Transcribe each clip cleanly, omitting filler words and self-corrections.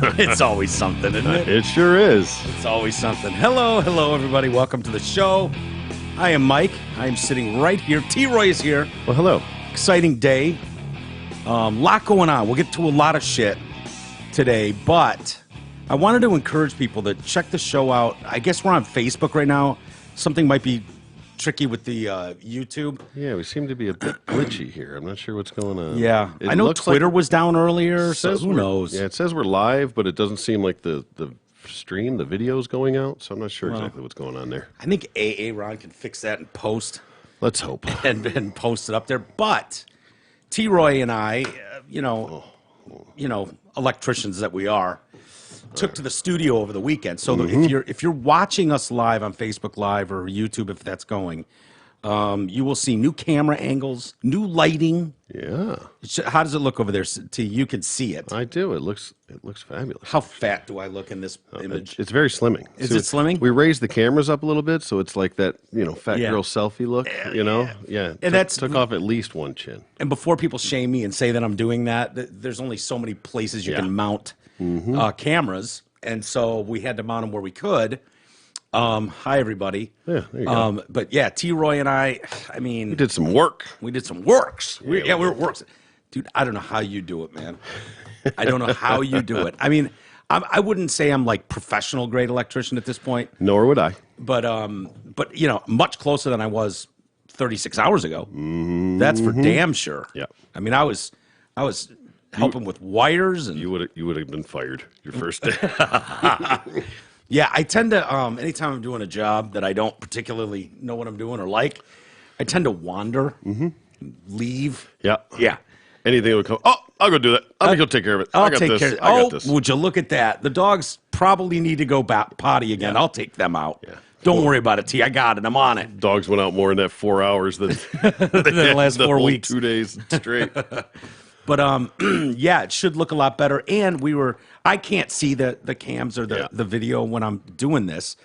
It's always something, isn't it? It sure is. It's always something. Hello, everybody. Welcome to the show. I am Mike. I am sitting right here. T-Roy is here. Well, hello. Exciting day. Lot going on. We'll get to a lot of shit today, but I wanted to encourage people to check the show out. I guess we're on Facebook right now. Something might be tricky with the YouTube. Yeah, we seem to be a bit glitchy here. I'm not sure what's going on. Yeah. I know Twitter was down earlier, so who knows? Yeah, it says we're live, but it doesn't seem like the stream, the video's going out, so I'm not sure exactly what's going on there. I think Ron can fix that and post. Let's hope. And post it up there. But T-Roy and I, electricians that we are, took to the studio over the weekend. So if you're watching us live on Facebook Live or YouTube, if that's going, you will see new camera angles, new lighting. Yeah. How does it look over there? T, you can see it. I do. It looks fabulous. How fat do I look in this image? It's very slimming. Is it slimming? We raised the cameras up a little bit, so it's like that, fat girl selfie look, Yeah. And took off at least one chin. And before people shame me and say that I'm doing that, there's only so many places you can mount cameras, and so we had to mount them where we could. Hi, everybody. Yeah, there you go. But yeah, T-Roy and I mean... We did some work. We did some works. We were works. Dude, I don't know how you do it, man. I don't know how you do it. I mean, I wouldn't say I'm like professional grade electrician at this point. Nor would I. But much closer than I was 36 hours ago. That's for damn sure. Yeah. I mean, I was helping with wires, and You would have been fired your first day. yeah, I tend to anytime I'm doing a job that I don't particularly know what I'm doing or like, I tend to wander, leave. Yeah. Anything would come. Oh, I'll go do that. I'll go take care of it. I'll I got take this. care. I got Oh, this. would you look at that? The dogs probably need to go potty again. Yeah. I'll take them out. Yeah. Don't worry about it, T. I got it. I'm on it. Dogs went out more in that 4 hours than The last the 4 whole weeks. 2 days straight. But yeah, it should look a lot better. And I can't see the cams or the video when I'm doing this.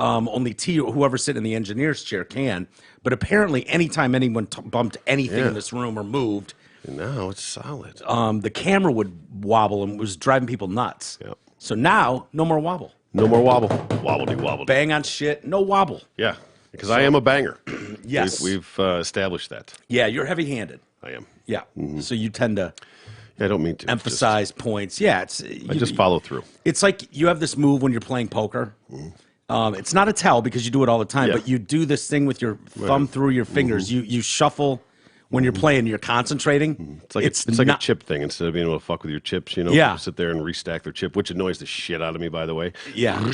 Only T or whoever's sitting in the engineer's chair can. But apparently, anytime anyone bumped anything in this room or moved, And now it's solid. the camera would wobble and was driving people nuts. Yep. So now, no more wobble. No more wobble. Wobbledy. Bang on shit, no wobble. Yeah, because I am a banger. Yes. We've established that. Yeah, you're heavy-handed. I am. Yeah. So you tend to I don't mean to. emphasize points. Yeah, I just follow through. It's like you have this move when you're playing poker. It's not a tell because you do it all the time, Yeah. but you do this thing with your thumb through your fingers. You shuffle when you're playing. You're concentrating. It's like a chip thing. Instead of being able to fuck with your chips, Yeah. people sit there and restack their chip, which annoys the shit out of me, by the way. Yeah.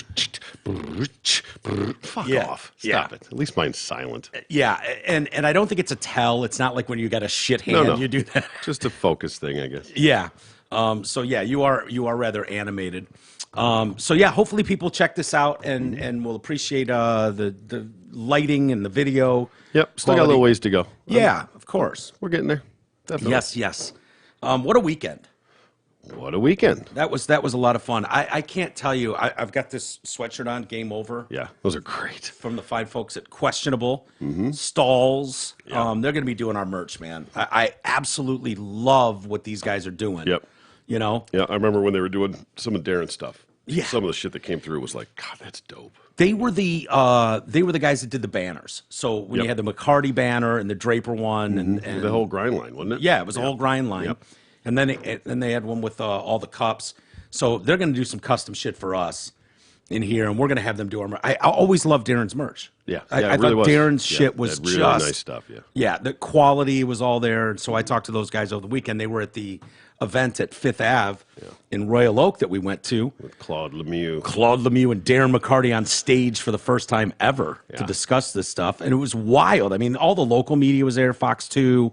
Fuck Yeah. off. Yeah. Stop it. At least mine's silent. Yeah, and I don't think it's a tell. It's not like when you got a shit hand, No. you do that. Just a focus thing, I guess. Yeah. So yeah, you are rather animated. So yeah, hopefully people check this out and will appreciate the lighting and the video. Yep. Still got a quality. little ways to go. Yeah, of course. We're getting there. Definitely. Yes. What a weekend. What a weekend. That was a lot of fun. I can't tell you. I've got this sweatshirt on. Game Over. Yeah, those are great. From the fine folks at Questionable Stalls. Yeah. They're going to be doing our merch, man. I absolutely love what these guys are doing. Yep. You know, Yeah, I remember when they were doing some of Darren's stuff. Yeah. Some of the shit that came through was like, God, that's dope. they were the guys that did the banners. So when you had the McCarty banner and the Draper one, and The whole grind line, wasn't it? yeah, it was a whole grind line. Yep. And then they had one with all the cups. So they're going to do some custom shit for us in here, and we're going to have them do our merch. I always loved Darren's merch. Yeah. I it really thought was. Darren's Yeah, shit was that really just nice stuff. Yeah. Yeah, the quality was all there. And so I talked to those guys over the weekend. They were at the event at Fifth Ave in Royal Oak that we went to. With Claude Lemieux. Claude Lemieux and Darren McCarty on stage for the first time ever to discuss this stuff. And it was wild. I mean, all the local media was there, Fox 2,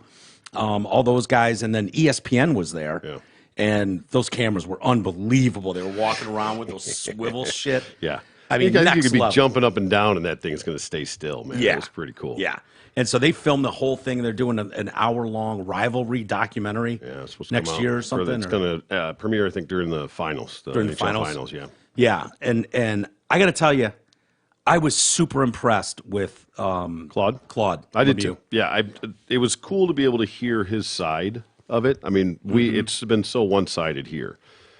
all those guys, and then ESPN was there. Yeah. And those cameras were unbelievable. They were walking around with those swivel shit. Yeah. I mean, you next could be level. jumping up and down, and that thing's going to stay still, man. Yeah. It was pretty cool. Yeah. And so they filmed the whole thing. They're doing an hour-long rivalry documentary Yeah, it's supposed to next come out. year or something. It's going to premiere, I think, during the finals. During the NHL finals? yeah. Yeah. And I got to tell you, I was super impressed with Claude? Claude. I did Lemieux. too. Yeah, it was cool to be able to hear his side of it. I mean, it's been so one-sided here.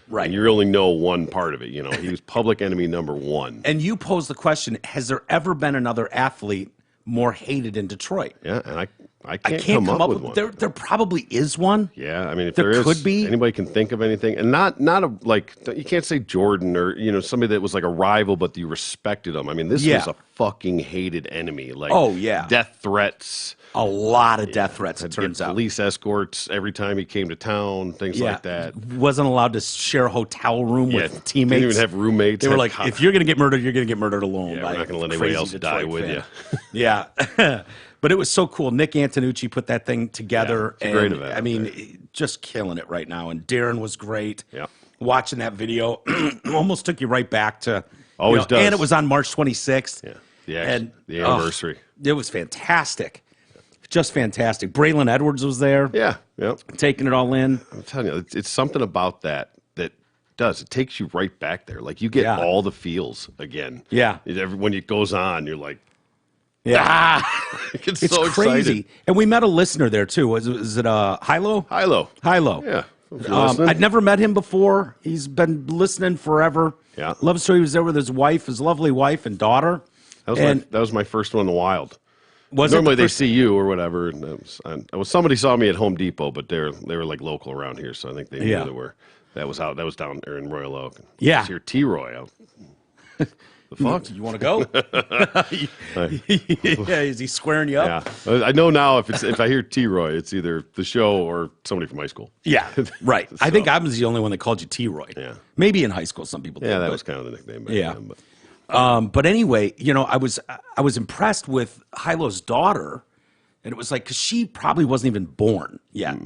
Right. And you only know one part of it. You know, he was public enemy number one. And you posed the question: has there ever been another athlete more hated in Detroit? Yeah, and I I can't, can't come up with one. There probably is one. Yeah, I mean, if There there is, could be. anybody can think of anything, and not like you can't say Jordan or somebody that was like a rival, but you respected him. I mean, this Yeah. was a fucking hated enemy. Like, Oh, yeah. death threats. A lot of death threats. It Had to get turns out. police escorts every time he came to town, things like that. Wasn't allowed to share a hotel room Yeah, with teammates. didn't even have roommates. They were Had like, hot- if you're gonna get murdered, you're gonna get murdered alone. Yeah, by we're not gonna a let anybody crazy else die Detroit with fan. you. Yeah, but it was so cool. Nick Antonucci put that thing together, it's a great and event I out mean, just killing it right now. And Darren was great. Yeah. Watching that video almost took you right back to Always does. And it was on March 26th. Yeah, and the anniversary. it was fantastic, just fantastic. Braylon Edwards was there, Yeah, taking it all in. I'm telling you, it's something about that does. It takes you right back there. Like you get Yeah. all the feels again. Yeah. When it goes on, you're like, Yeah. it's It's so crazy. excited. And we met a listener there too. Was it Hilo? Hilo. Hilo. Yeah. If you're listening. I'd never met him before. He's been listening forever. Yeah. Love story. He was there with his wife, his lovely wife and daughter. That was my first one in the wild. Was it Normally the they first- see you or whatever. And somebody saw me at Home Depot, but they were like local around here, so I think they knew Yeah. that was down there in Royal Oak. Yeah. It's here T-Roy. The fuck? You want to go? Yeah, is he squaring you up? Yeah, I know now if I hear T-Roy, it's either the show or somebody from high school. Yeah, right. I So- think I was the only one that called you T-Roy. Yeah. Maybe in high school some people did. Yeah, that but- was kind of the nickname back Yeah. then. But. But anyway, I was impressed with Hilo's daughter, and it was like because she probably wasn't even born yet.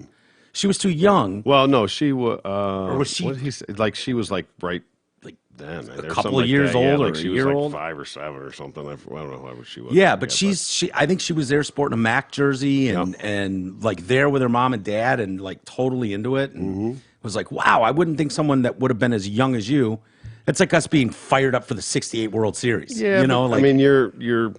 She was too young. Well, no, she was. was she- What did he say? Like she was like right Like then. There's couple something of like years that. Yeah, old or like a she year was like old? 5 or 7 or something. I don't know how old she was. Yeah, but I think she was there sporting a Mac jersey and like there with her mom and dad and like totally into it. And was like, wow, I wouldn't think someone that would have been as young as you. It's like us being fired up for the '68 World Series. Yeah, you know, but, like I mean, you're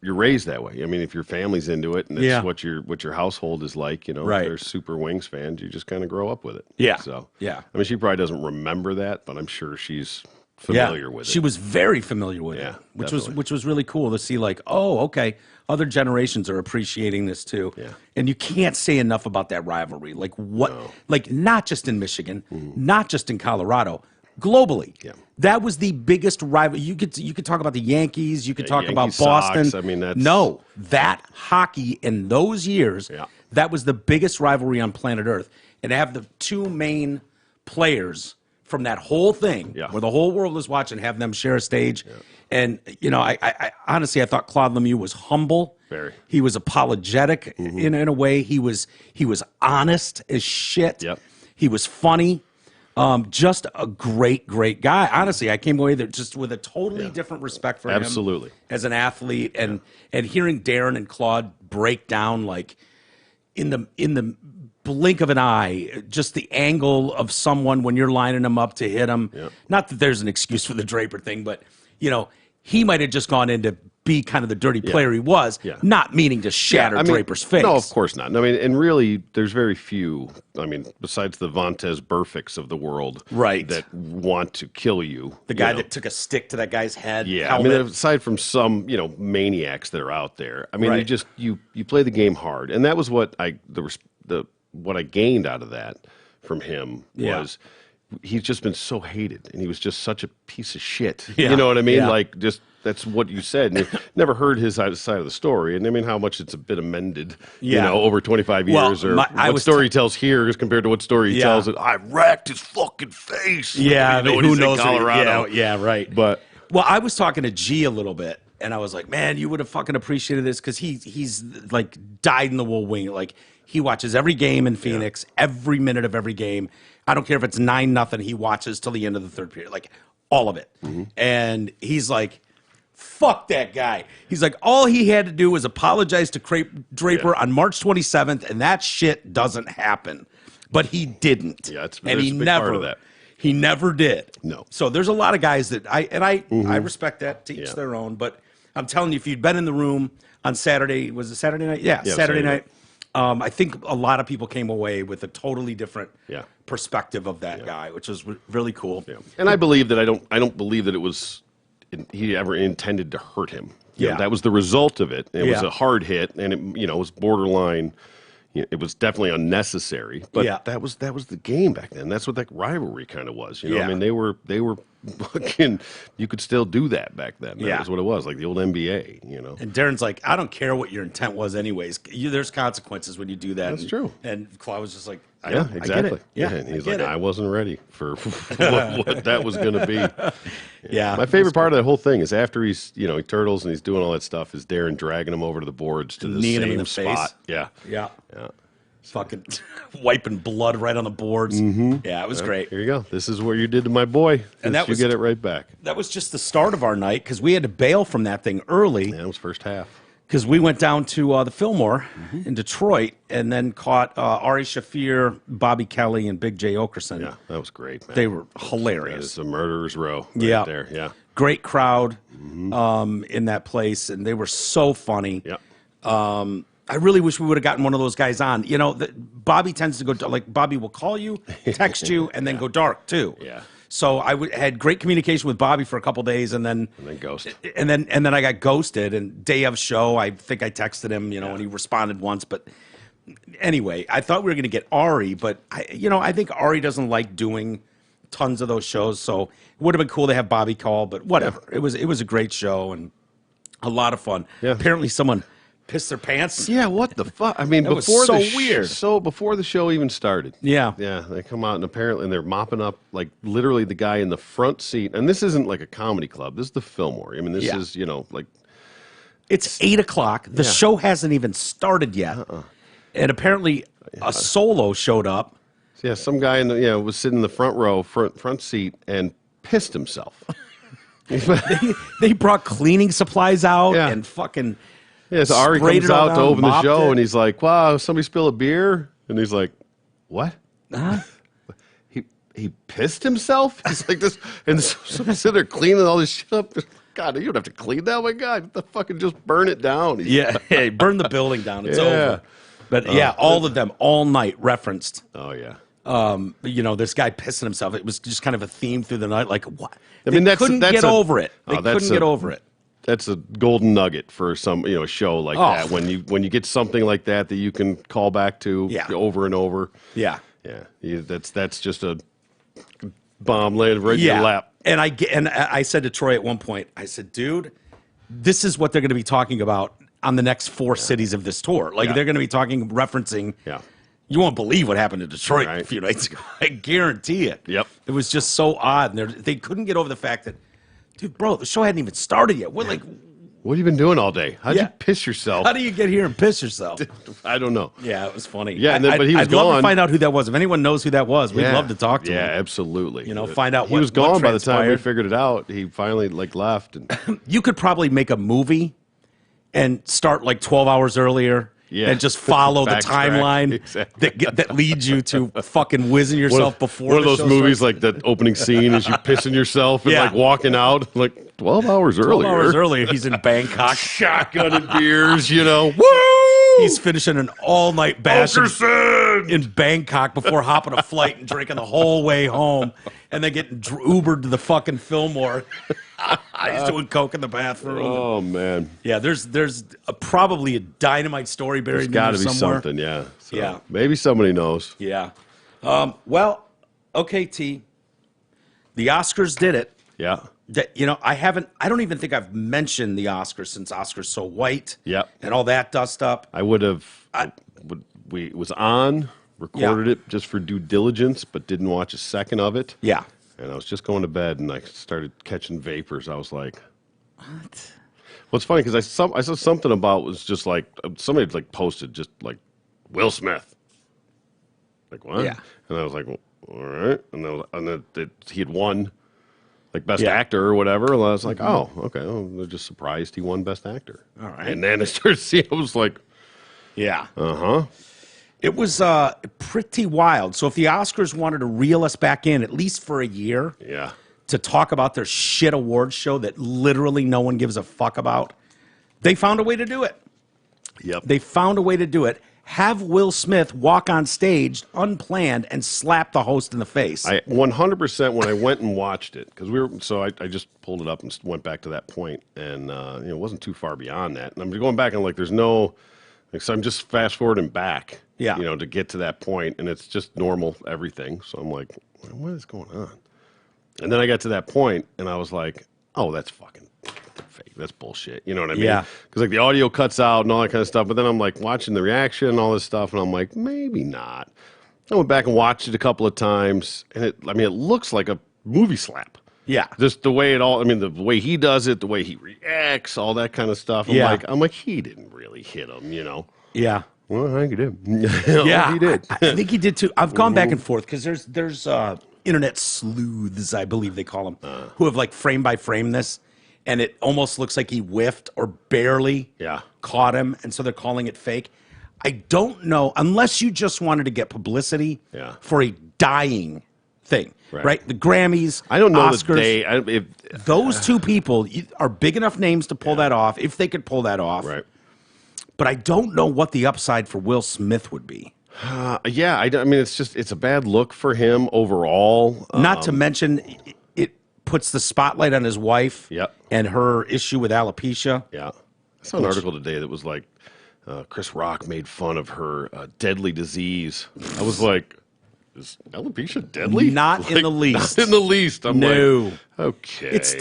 raised that way. I mean, if your family's into it and it's Yeah. what your household is like, Right. if they're super Wings fans, you just kind of grow up with it. Yeah. So Yeah. I mean, she probably doesn't remember that, but I'm sure she's familiar with it. She was very familiar with Yeah, it, which definitely. was really cool to see. Like, oh, okay, other generations are appreciating this too. Yeah. And you can't say enough about that rivalry. Like what? Like not just in Michigan, not just in Colorado, globally. Yeah. That was the biggest rival. You could talk about the Yankees. You could talk about Yankees, Boston. Sox, I mean, that's- no, that hockey in those years. Yeah. That was the biggest rivalry on planet Earth. And to have the two main players from that whole thing, Yeah. where the whole world was watching, have them share a stage. And I honestly, I thought Claude Lemieux was humble. Very. He was apologetic in a way. He was honest as shit. Yep. He was funny. Just a great guy. Honestly, I came away there just with a totally different respect for Absolutely. him as an athlete, and hearing Darren and Claude break down like in the blink of an eye, just the angle of someone when you're lining them up to hit him. Not that there's an excuse for the Draper thing, but he might have just gone in to be kind of the dirty player he was, not meaning to shatter I mean, Draper's face. No, of course not. I mean, and really, there's very few. I mean, besides the Vontez Burficts of the world, Right. that want to kill you. The guy that took a stick to that guy's head. Yeah, helmet. I mean, aside from some, maniacs that are out there, I mean, Right. you play the game hard, and that was what what I gained out of that from him was he's just been so hated, and he was just such a piece of shit. Yeah. You know what I mean? Yeah. Like, just that's what you said. And you never heard his side of the story, and I mean, how much it's been amended, Yeah. over 25 Well, years, or I what was story he tells here as compared to what story he Yeah. tells. I wrecked his fucking face. Yeah, when who he's in knows? Colorado. Yeah, right. But Well, I was talking to G a little bit, and I was like, "Man, you would have fucking appreciated this because he's like dyed in the wool wing. Like he watches every game in Phoenix, every minute of every game. I don't care if it's 9-0. He watches till the end of the third period, like all of it. And he's like." Fuck that guy. He's like, all he had to do was apologize to Draper on March 27th, and that shit doesn't happen. But he didn't. Yeah, and there's he a big never part of that. He never did. No. So there's a lot of guys that I respect that, to each Yeah. their own. But I'm telling you, if you'd been in the room on Saturday, was it Saturday night? Yeah, Yeah, Saturday Saturday night. I think a lot of people came away with a totally different Yeah. perspective of that guy, which was really cool. Yeah. And I believe that I don't believe that it was he ever intended to hurt him. You know, Yeah. that was the result of it. It was Yeah. a hard hit, and it was borderline. It was definitely unnecessary, but Yeah. that was the game back then. That's what that rivalry kind of was. You know, Yeah. I mean, they were fucking. You could still do that back then. That Yeah. was what it was, like the old NBA. You know, And Darren's like, I don't care what your intent was, anyways. There's consequences when you do that. That's true. And Claude was just like, I yeah, know, I get exactly. it. Yeah, and he's I like, get it. I wasn't ready for what that was going to be. Yeah. My favorite part of that whole thing is after he turtles and he's doing all that stuff is Darren dragging him over to the boards to the Kneeing him same in the spot. face. Yeah. Yeah. Yeah. Fucking wiping blood right on the boards. Yeah, it was great. Here you go. This is what you did to my boy. And that you was- get it right back. That was just the start of our night because we had to bail from that thing early Yeah, it was first half. because we went down to the Fillmore in Detroit and then caught Ari Shafir, Bobby Kelly, and Big J. Okerson. Yeah, that was great, man. They were That is hilarious. the murderer's row right Yeah. there. Yeah. Great crowd in that place, and they were so funny. Yeah. I really wish we would have gotten one of those guys on. You know, Bobby tends to go like Bobby will call you, text you, and then go dark too. Yeah. So I had great communication with Bobby for a couple days, and then ghost. and then I got ghosted. And day of show, I think I texted him, and he responded once. But anyway, I thought we were going to get Ari, but I think Ari doesn't like doing tons of those shows. So it would have been cool to have Bobby call, but whatever. It was a great show and a lot of fun. Yeah. Apparently, someone pissed their pants. Yeah, what the fuck? I mean, That was before so the weird. So before the show even started. Yeah. Yeah, they come out and apparently they're mopping up like literally the guy in the front seat. And this isn't like a comedy club. This is the Fillmore. I mean, this Yeah. is, like It's 8:00. The show hasn't even started yet, and apparently a solo showed up. yeah, some guy in the was sitting in the front row, front seat and pissed himself. They brought cleaning supplies out Yeah. and fucking. Yeah, so Ari sprayed comes it all out to down, open the mopped show, it. and he's like, "Wow, somebody spill a beer?" And he's like, "What? Huh? He pissed himself?" He's like this, and somebody's sitting there cleaning all this shit up. God, you don't have to clean that, my God. What the fucking just burn it down. Yeah, hey, burn the building down. It's Yeah. over. But yeah, all of them all night referenced. Oh yeah. This guy pissing himself. It was just kind of a theme through the night. Like what? I mean, they that's couldn't get over it. They that's couldn't get over it. That's a golden nugget for some a show like Oh. that when you get something like that you can call back to Yeah. over and over. Yeah. Yeah, that's just a bomb landed right in your lap. And I said to Troy at one point, I said, dude, this is what they're going to be talking about on the next 4 cities of this tour. Like Yeah. they're going to be referencing. Yeah. You won't believe what happened to Detroit a Right. few nights ago. I guarantee it. Yep. It was just so odd, and they couldn't get over the fact that, dude, bro, the show hadn't even started yet. What What have you been doing all day? How'd Yeah. you piss yourself? How do you get here and piss yourself? I don't know. Yeah, it was funny. Yeah, and then- but he was I'd love to gone. find out who that was. If anyone knows who that was, we'd Yeah. love to talk to Yeah, him. absolutely. Find out he what- was gone what by the time we transpired. figured it out. He finally left. And You could probably make a movie and start 12 hours earlier. Yeah. And just follow the Backtrack. timeline Exactly. that leads you to fucking whizzing yourself before one of the those show movies starts. like that opening scene is you pissing yourself and Yeah. walking out 12 hours 12 earlier. hours earlier, he's in Bangkok. Shotgun and beers, Woo! He's finishing an all-night bash Okerson! in Bangkok before hopping a flight and drinking the whole way home, and then getting Ubered to the fucking Fillmore. He's doing coke in the bathroom. Oh man, Yeah, there's probably a dynamite story buried in got to there be somewhere. something. Yeah, so Yeah. Maybe somebody knows. Yeah. Well, okay, T. The Oscars did it. Yeah, I don't even think I've mentioned the Oscars since Oscars So White. Yep. And all that dust up. I would have. We was on recorded it just for due diligence, but didn't watch a second of it. Yeah. And I was just going to bed, and I started catching vapors. I was like, "What?" Well, it's funny because I saw something about was just like somebody had posted just Will Smith. Like what? Yeah. And I was like, well, all right. And then he had won best Yeah. actor or whatever. And I was like, oh, okay. Well, they're just surprised he won best actor. All right. And then I started seeing. I was like, Yeah. huh. It was pretty wild. So if the Oscars wanted to reel us back in, at least for a year, Yeah. to talk about their shit awards show that literally no one gives a fuck about, they found a way to do it. Yep. They found a way to do it. have Will Smith walk on stage unplanned and slap the host in the face. I 100% when I went and watched it, because I just pulled it up and went back to that point, and it wasn't too far beyond that. And I'm going back and there's no, so I'm just fast forwarding back, to get to that point, and it's just normal everything. So I'm like, what is going on? And then I got to that point, and I was like, oh, that's fucking fake. That's bullshit. You know what I mean? Yeah. Because the audio cuts out and all that kind of stuff. But then I'm watching the reaction and all this stuff, and I'm like, maybe not. I went back and watched it a couple of times, and it looks like a movie slap. Yeah. Just the way the way he does it, the way he reacts, all that kind of stuff. I'm like, he didn't really hit him, Yeah. Well, I think he did. Yeah, he did. I think he did too. I've gone back and forth because there's internet sleuths, I believe they call them, who have frame by frame this, and it almost looks like he whiffed or barely caught him, and so they're calling it fake. I don't know, unless you just wanted to get publicity for a dying thing, right? The Grammys, I don't know Oscars. Those two people are big enough names to pull that off, if they could pull that off. Right. But I don't know what the upside for Will Smith would be. It's a bad look for him overall. Not to mention, it puts the spotlight on his wife and her issue with alopecia. Yeah. I saw an article today that was Chris Rock made fun of her deadly disease. I was like, is alopecia deadly? Not in the least. Not in the least. I'm no. Okay. It's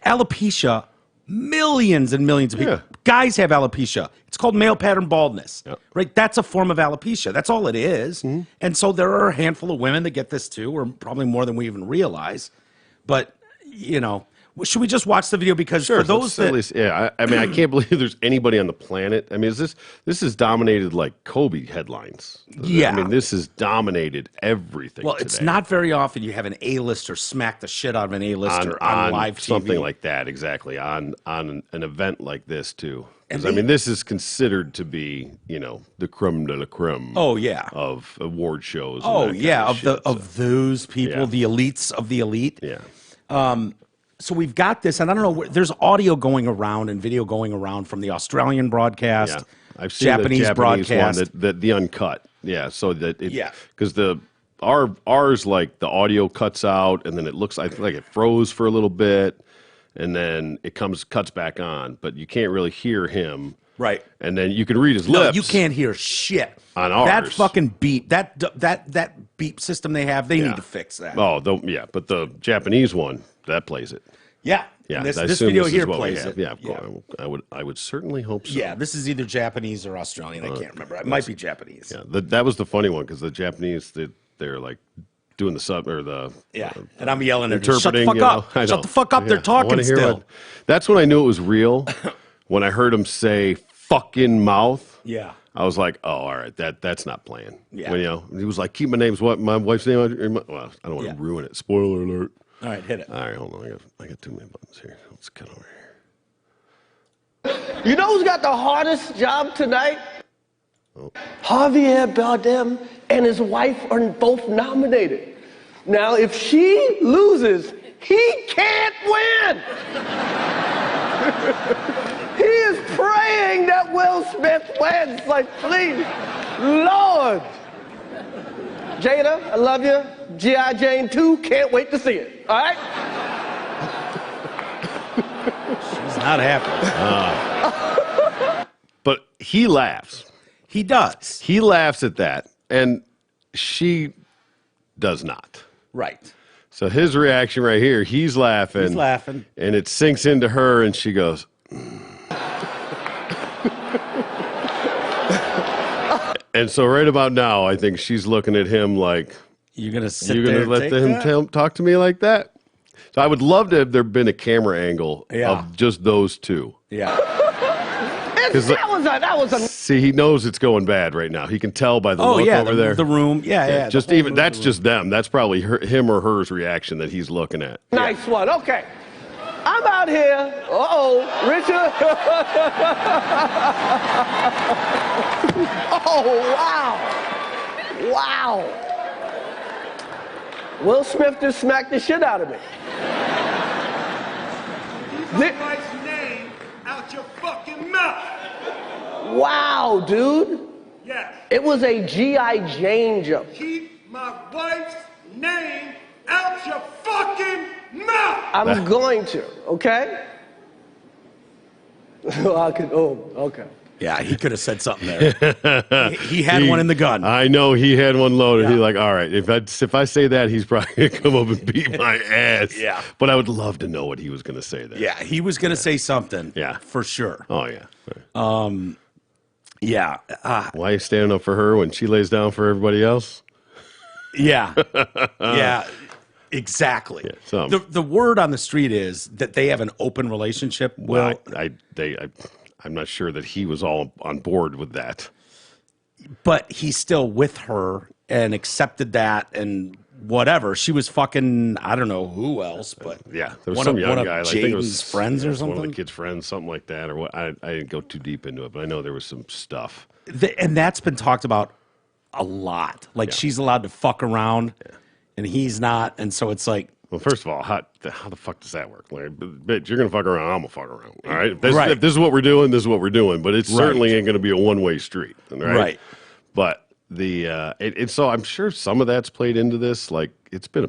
alopecia. Millions and millions of people. Yeah. Guys have alopecia. It's called male pattern baldness, right? That's a form of alopecia. That's all it is. Mm-hmm. And so there are a handful of women that get this too, or probably more than we even realize. But, should we just watch the video? Because for those that... I can't believe there's anybody on the planet. This is dominated like Kobe headlines. Yeah. This has dominated everything Well, today. It's not very often you have an A-lister smack the shit out of an A-lister on live TV. Something like that, exactly, on an event like this, too. This is considered to be, the creme de la creme of award shows. Of those people, the elites of the elite. Yeah. So we've got this, and I don't know, there's audio going around and video going around from the Australian broadcast, I've seen Japanese broadcast. one, the uncut. Yeah, so that because ours the audio cuts out, and then it looks like it froze for a little bit, and then it cuts back on, but you can't really hear him. Right. And then you can read his lips. No, you can't hear shit. On ours. That fucking beep, that beep system they have, they need to fix that. Oh, but the Japanese one, that plays it. Yeah. Yeah, this video here plays it. Yeah, of course. I would certainly hope so. Yeah, this is either Japanese or Australian. I can't remember. It might be Japanese. Yeah, that was the funny one because the Japanese they're doing the sub or the and I'm yelling at interpreting. Shut the fuck up! Shut the fuck up! They're talking still. That's when I knew it was real. When I heard him say "fucking mouth." Yeah. I was like, oh, all right, that's not playing. Yeah. When, he was like, keep my name's what? My wife's name? Well, I don't want to ruin it. Spoiler alert. All right, hit it. All right, hold on. I got too many buttons here. Let's cut over here. You know who's got the hardest job tonight? Javier Bardem and his wife are both nominated. Now, if she loses, he can't win. He is praying that Will Smith wins. Please, Lord. Jada, I love you. G.I. Jane 2, can't wait to see it. All right? She's not happy. But he laughs. He does. He laughs at that, and she does not. Right. So his reaction right here, he's laughing. He's laughing. And it sinks into her, and she goes... And so right about now, I think she's looking at him like... You're going to sit You're there going to let him talk to me like that? So I would love to have there been a camera angle of just those two. Yeah. That was a... See, he knows it's going bad right now. He can tell by the look over there. The room. Yeah. Just even that's just them. That's probably him or her's reaction that he's looking at. Nice one. Okay. I'm out here. Richard. Oh, wow. Wow. Will Smith just smacked the shit out of me. Keep my wife's name out your fucking mouth. Wow, dude. Yes. It was a G.I. Jane joke. Keep my wife's name out your fucking mouth. I'm going to, okay? Okay. Yeah, he could have said something there. he had one in the gun. I know he had one loaded. He's like, all right, if I say that, he's probably going to come up and beat my ass. Yeah. But I would love to know what he was going to say there. Yeah, he was going to say something. Yeah. For sure. Oh, yeah. Yeah. Why are you standing up for her when she lays down for everybody else? Yeah. Yeah. Exactly. Yeah, some. The word on the street is that they have an open relationship. Well, I'm not sure that he was all on board with that. but he's still with her and accepted that and whatever. She was fucking, I don't know who else, but Yeah, there was one some of, young one of guy. I think it was Jaden's friends or One of something. the kid's friends, something like that, or what? I didn't go too deep into it, but I know there was some stuff. And that's been talked about a lot. Like she's allowed to fuck around and he's not. And so it's like, Well, first of all, how the fuck does that work? Like, bitch, you're gonna fuck around, I'm gonna fuck around. All right, Right. If this is what we're doing, this is what we're doing. But it certainly ain't gonna be a one-way street, right? Right. But so I'm sure some of that's played into this. Like, it's been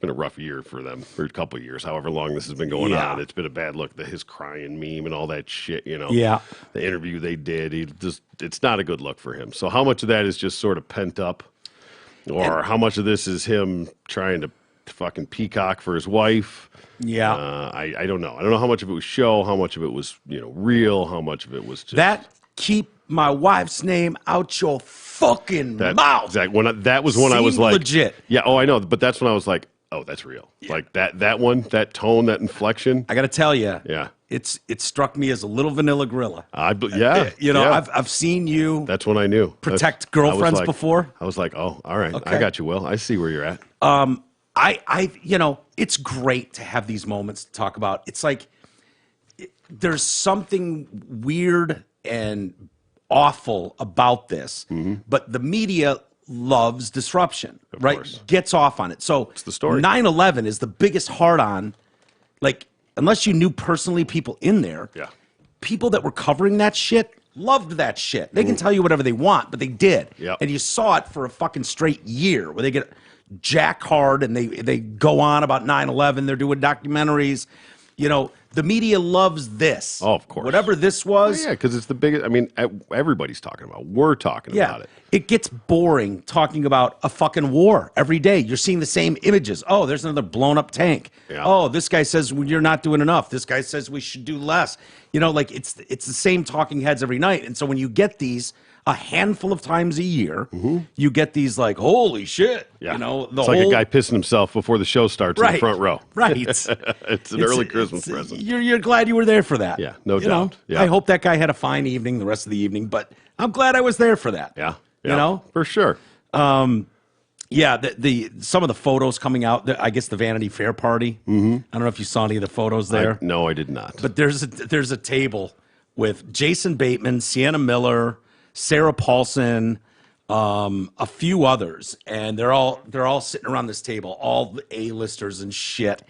a rough year for them for a couple of years, however long this has been going Yeah. on. It's been a bad look. His crying meme and all that shit, Yeah. The interview they did, it's not a good look for him. So how much of that is just sort of pent up, or how much of this is him trying to fucking peacock for his wife? yeah. I don't know. I don't know how much of it was show, how much of it was real, how much of it was just That keep my wife's name out your fucking mouth. Exactly. That was when I was Seemed like, legit. Yeah. Oh, I know. But that's when I was like, oh, that's real. Like that one, that tone, that inflection. I got to tell you, Yeah. it struck me as a little vanilla gorilla. Yeah. Yeah. I've seen you That's when I knew. protect I was girlfriends like- before. I was like, oh, all right. Okay. I got you, Will. I see where you're at. It's great to have these moments to talk about. It's like there's something weird and awful about this, but the media loves disruption, right? course. Gets off on it. So the story. 9/11 is the biggest hard on, like, unless you knew personally people in there, Yeah. people that were covering that shit loved that shit. They can tell you whatever they want, but they did. Yep. And you saw it for a fucking straight year where they get jack hard and they go on about 9/11. They're doing documentaries. The media loves this. Oh, of course. Whatever this was. Yeah, because it's the biggest. I mean, everybody's talking about. We're talking about it. It gets boring talking about a fucking war every day. You're seeing the same images. Oh, there's another blown up tank. Yeah. Oh, this guy says you're not doing enough. This guy says we should do less. Like it's the same talking heads every night. And so when you get these a handful of times a year, you get these like, holy shit. Yeah. The it's whole like a guy pissing himself before the show starts in the front row. Right. It's an early Christmas present. You're glad you were there for that. Yeah, no doubt. Yeah. I hope that guy had a fine evening the rest of the evening, but I'm glad I was there for that. Yeah. For sure. Yeah, some of the photos coming out. I guess the Vanity Fair party. I don't know if you saw any of the photos there. No, I did not. But there's a table with Jason Bateman, Sienna Miller, Sarah Paulson, a few others, and they're all sitting around this table, all the A-listers and shit,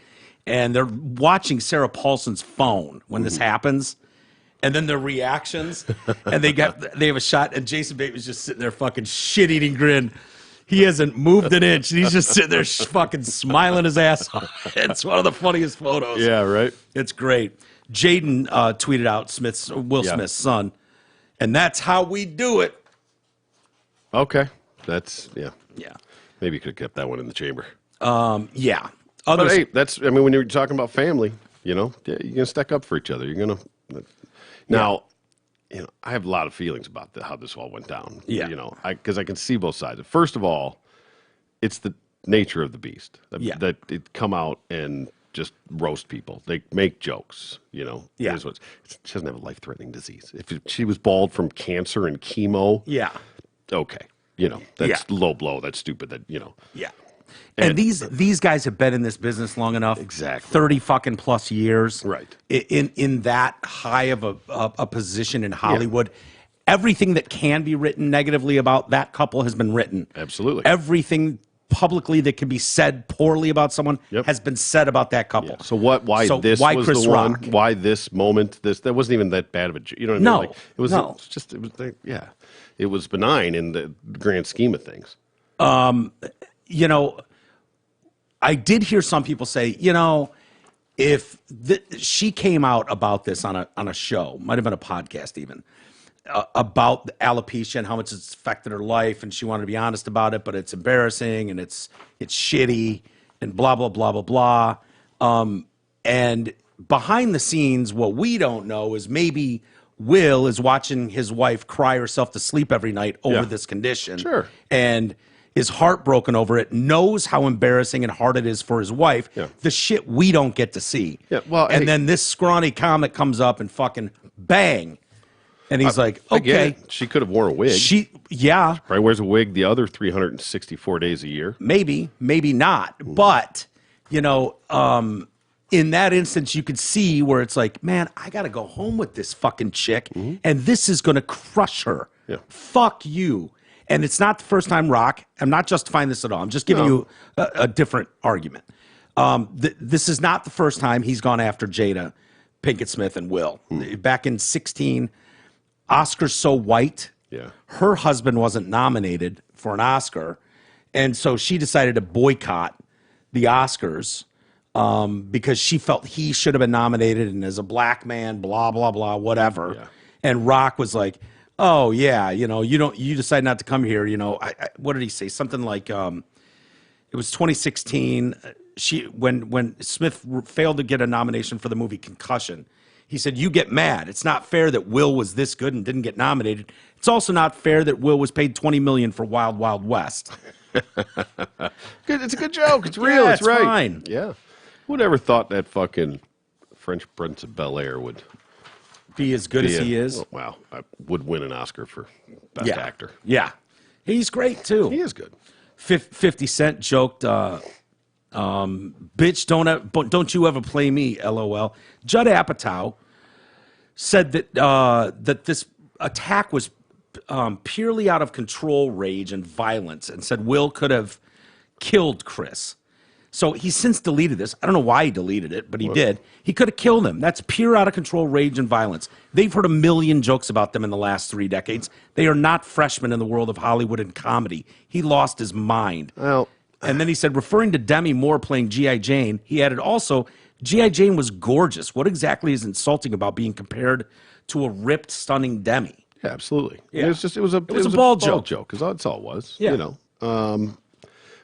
and they're watching Sarah Paulson's phone when this happens. And then their reactions, and they have a shot, and Jason Bateman's just sitting there, fucking shit-eating grin. He hasn't moved an inch, and he's just sitting there, fucking smiling his ass off. It's one of the funniest photos. Yeah, right. It's great. Jaden tweeted out Will Smith's son, and that's how we do it. Okay, that's Yeah, Maybe you could have kept that one in the chamber. yeah. But hey, when you're talking about family, you're gonna stack up for each other. You're gonna. Now, I have a lot of feelings about how this all went down. Yeah. Because I can see both sides. First of all, it's the nature of the beast. That it come out and just roast people. They make jokes. Yeah. She doesn't have a life-threatening disease. If she was bald from cancer and chemo, Yeah. okay. That's low blow. That's stupid. Yeah. And these guys have been in this business long enough. Exactly. 30 fucking plus years. Right. In that high of a position in Hollywood. Everything that can be written negatively about that couple has been written. Absolutely. Everything publicly that can be said poorly about someone Yep. has been said about that couple. Yeah. So what? Why So this why was Chris the one? Rock? Why this moment? That wasn't even that bad of a. You know what I mean? No, Like, it was. no. It's just. It was. Yeah. It was benign in the grand scheme of things. You know, I did hear some people say, you know, if she came out about this on a show, might have been a podcast even, about alopecia and how much it's affected her life, and she wanted to be honest about it, but it's embarrassing and it's shitty and blah blah blah blah blah. And behind the scenes, what we don't know is maybe Will is watching his wife cry herself to sleep every night over Yeah. this condition, Sure. and is heartbroken over it, knows how embarrassing and hard it is for his wife. Yeah. The shit we don't get to see. Yeah, well, and hey- then this scrawny comic comes up and fucking bang. And he's like, I get okay. it. She could have worn a wig. Yeah, Probably wears a wig the other 364 days a year. maybe not. But, you know, in that instance, you could see where it's like, man, I got to go home with this fucking chick, and this is going to crush her. Yeah. Fuck you. And it's not the first time, Rock. I'm not justifying this at all. I'm just giving you a different argument. This is not the first time he's gone after Jada Pinkett Smith and Will. Back in 2016, Oscar's So White. Yeah. Her husband wasn't nominated for an Oscar, and so she decided to boycott the Oscars because she felt he should have been nominated, and as a black man, blah blah blah, whatever. Yeah. And Rock was like, "Oh yeah, you know, you decide not to come here. You know, what did he say? Something like, it was 2016. When Smith failed to get a nomination for the movie Concussion." He said, "You get mad. It's not fair that Will was this good and didn't get nominated. It's also not fair that Will was paid $20 million for Wild Wild West." Good. It's a good joke. It's real. Yeah, it's it's right. fine. Yeah. Who ever thought that fucking French Prince of Bel Air would Be as good be as he is. Wow. I would win an Oscar for best Yeah. actor. Yeah. He's great too. He is good. 50 Cent joked, bitch, don't you ever play me, LOL. Judd Apatow said that that this attack was purely out of control, rage, and violence, and said Will could have killed Chris. So he's since deleted this. I don't know why he deleted it, but he did. He could have killed him. That's pure out of control rage and violence. They've heard a million jokes about them in the last 3 decades. They are not freshmen in the world of Hollywood and comedy. He lost his mind. Well, And then he said, referring to Demi Moore playing G.I. Jane, he added also, G.I. Jane was gorgeous. What exactly is insulting about being compared to a ripped, stunning Demi? yeah, absolutely. Yeah. It was a bald joke. joke because that's all it was. Yeah. You know.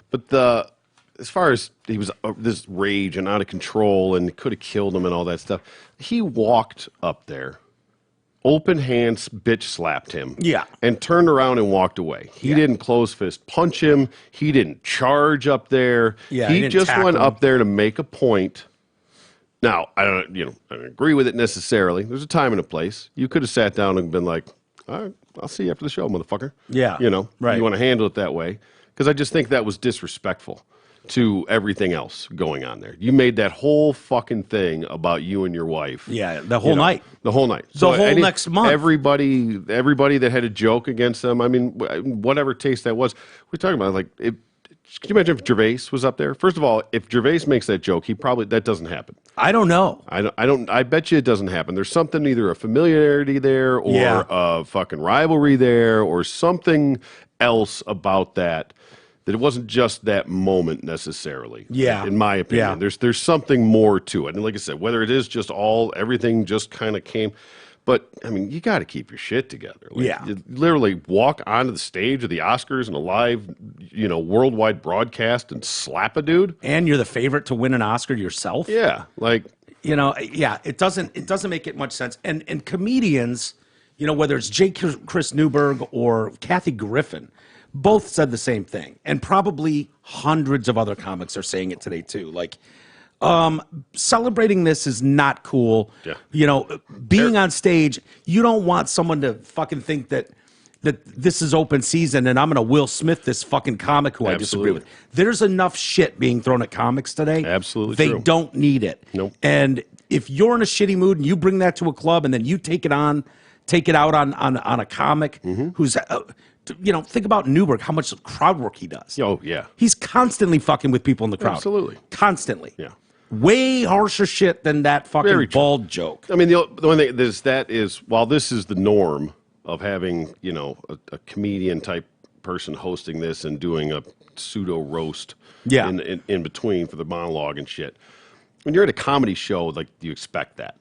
But as far as he was this rage and out of control and could have killed him and all that stuff, he walked up there, open hands, bitch slapped him. Yeah. And turned around and walked away. He didn't close fist punch him. He didn't charge up there. Yeah, he he didn't just tackle went him. up there to make a point. Now, I don't agree with it necessarily. There's a time and a place. You could have sat down and been like, all right, I'll see you after the show, motherfucker. Yeah, You know, right. You want to handle it that way. Because I just think that was disrespectful to everything else going on there. You made that whole fucking thing about you and your wife. Yeah, the whole night. The whole night. The whole next month. Everybody that had a joke against them, I mean, whatever taste that was, we're talking about, like, can you imagine if Gervais was up there? First of all, if Gervais makes that joke, that doesn't happen. I don't know. I bet you it doesn't happen. There's something, either a familiarity there or Yeah. a fucking rivalry there or something else about that it wasn't just that moment necessarily. Yeah. In my opinion. Yeah. There's something more to it. And like I said, whether it is just everything just kind of came, but I mean, you got to keep your shit together. Like, Yeah. You literally walk onto the stage of the Oscars in a live, worldwide broadcast and slap a dude. And you're the favorite to win an Oscar yourself. Yeah. Like, Yeah, it doesn't make it much sense. And comedians, whether it's Chris Newberg or Kathy Griffin, both said the same thing. And probably hundreds of other comics are saying it today too. Like, celebrating this is not cool. Yeah. Being on stage, you don't want someone to fucking think that this is open season and I'm going to Will Smith this fucking comic who I disagree Absolutely. with. There's enough shit being thrown at comics today. Absolutely They true. don't need it. Nope. And if you're in a shitty mood and you bring that to a club and then you take it out on a comic Mm-hmm. who's Think about Newberg, how much crowd work he does. Oh, yeah. He's constantly fucking with people in the crowd. Absolutely. Constantly. Yeah. Way harsher shit than that fucking Very true. bald joke. I mean, the one thing is while this is the norm of having, a comedian type person hosting this and doing a pseudo roast Yeah. in between for the monologue and shit. When you're at a comedy show, like, you expect that.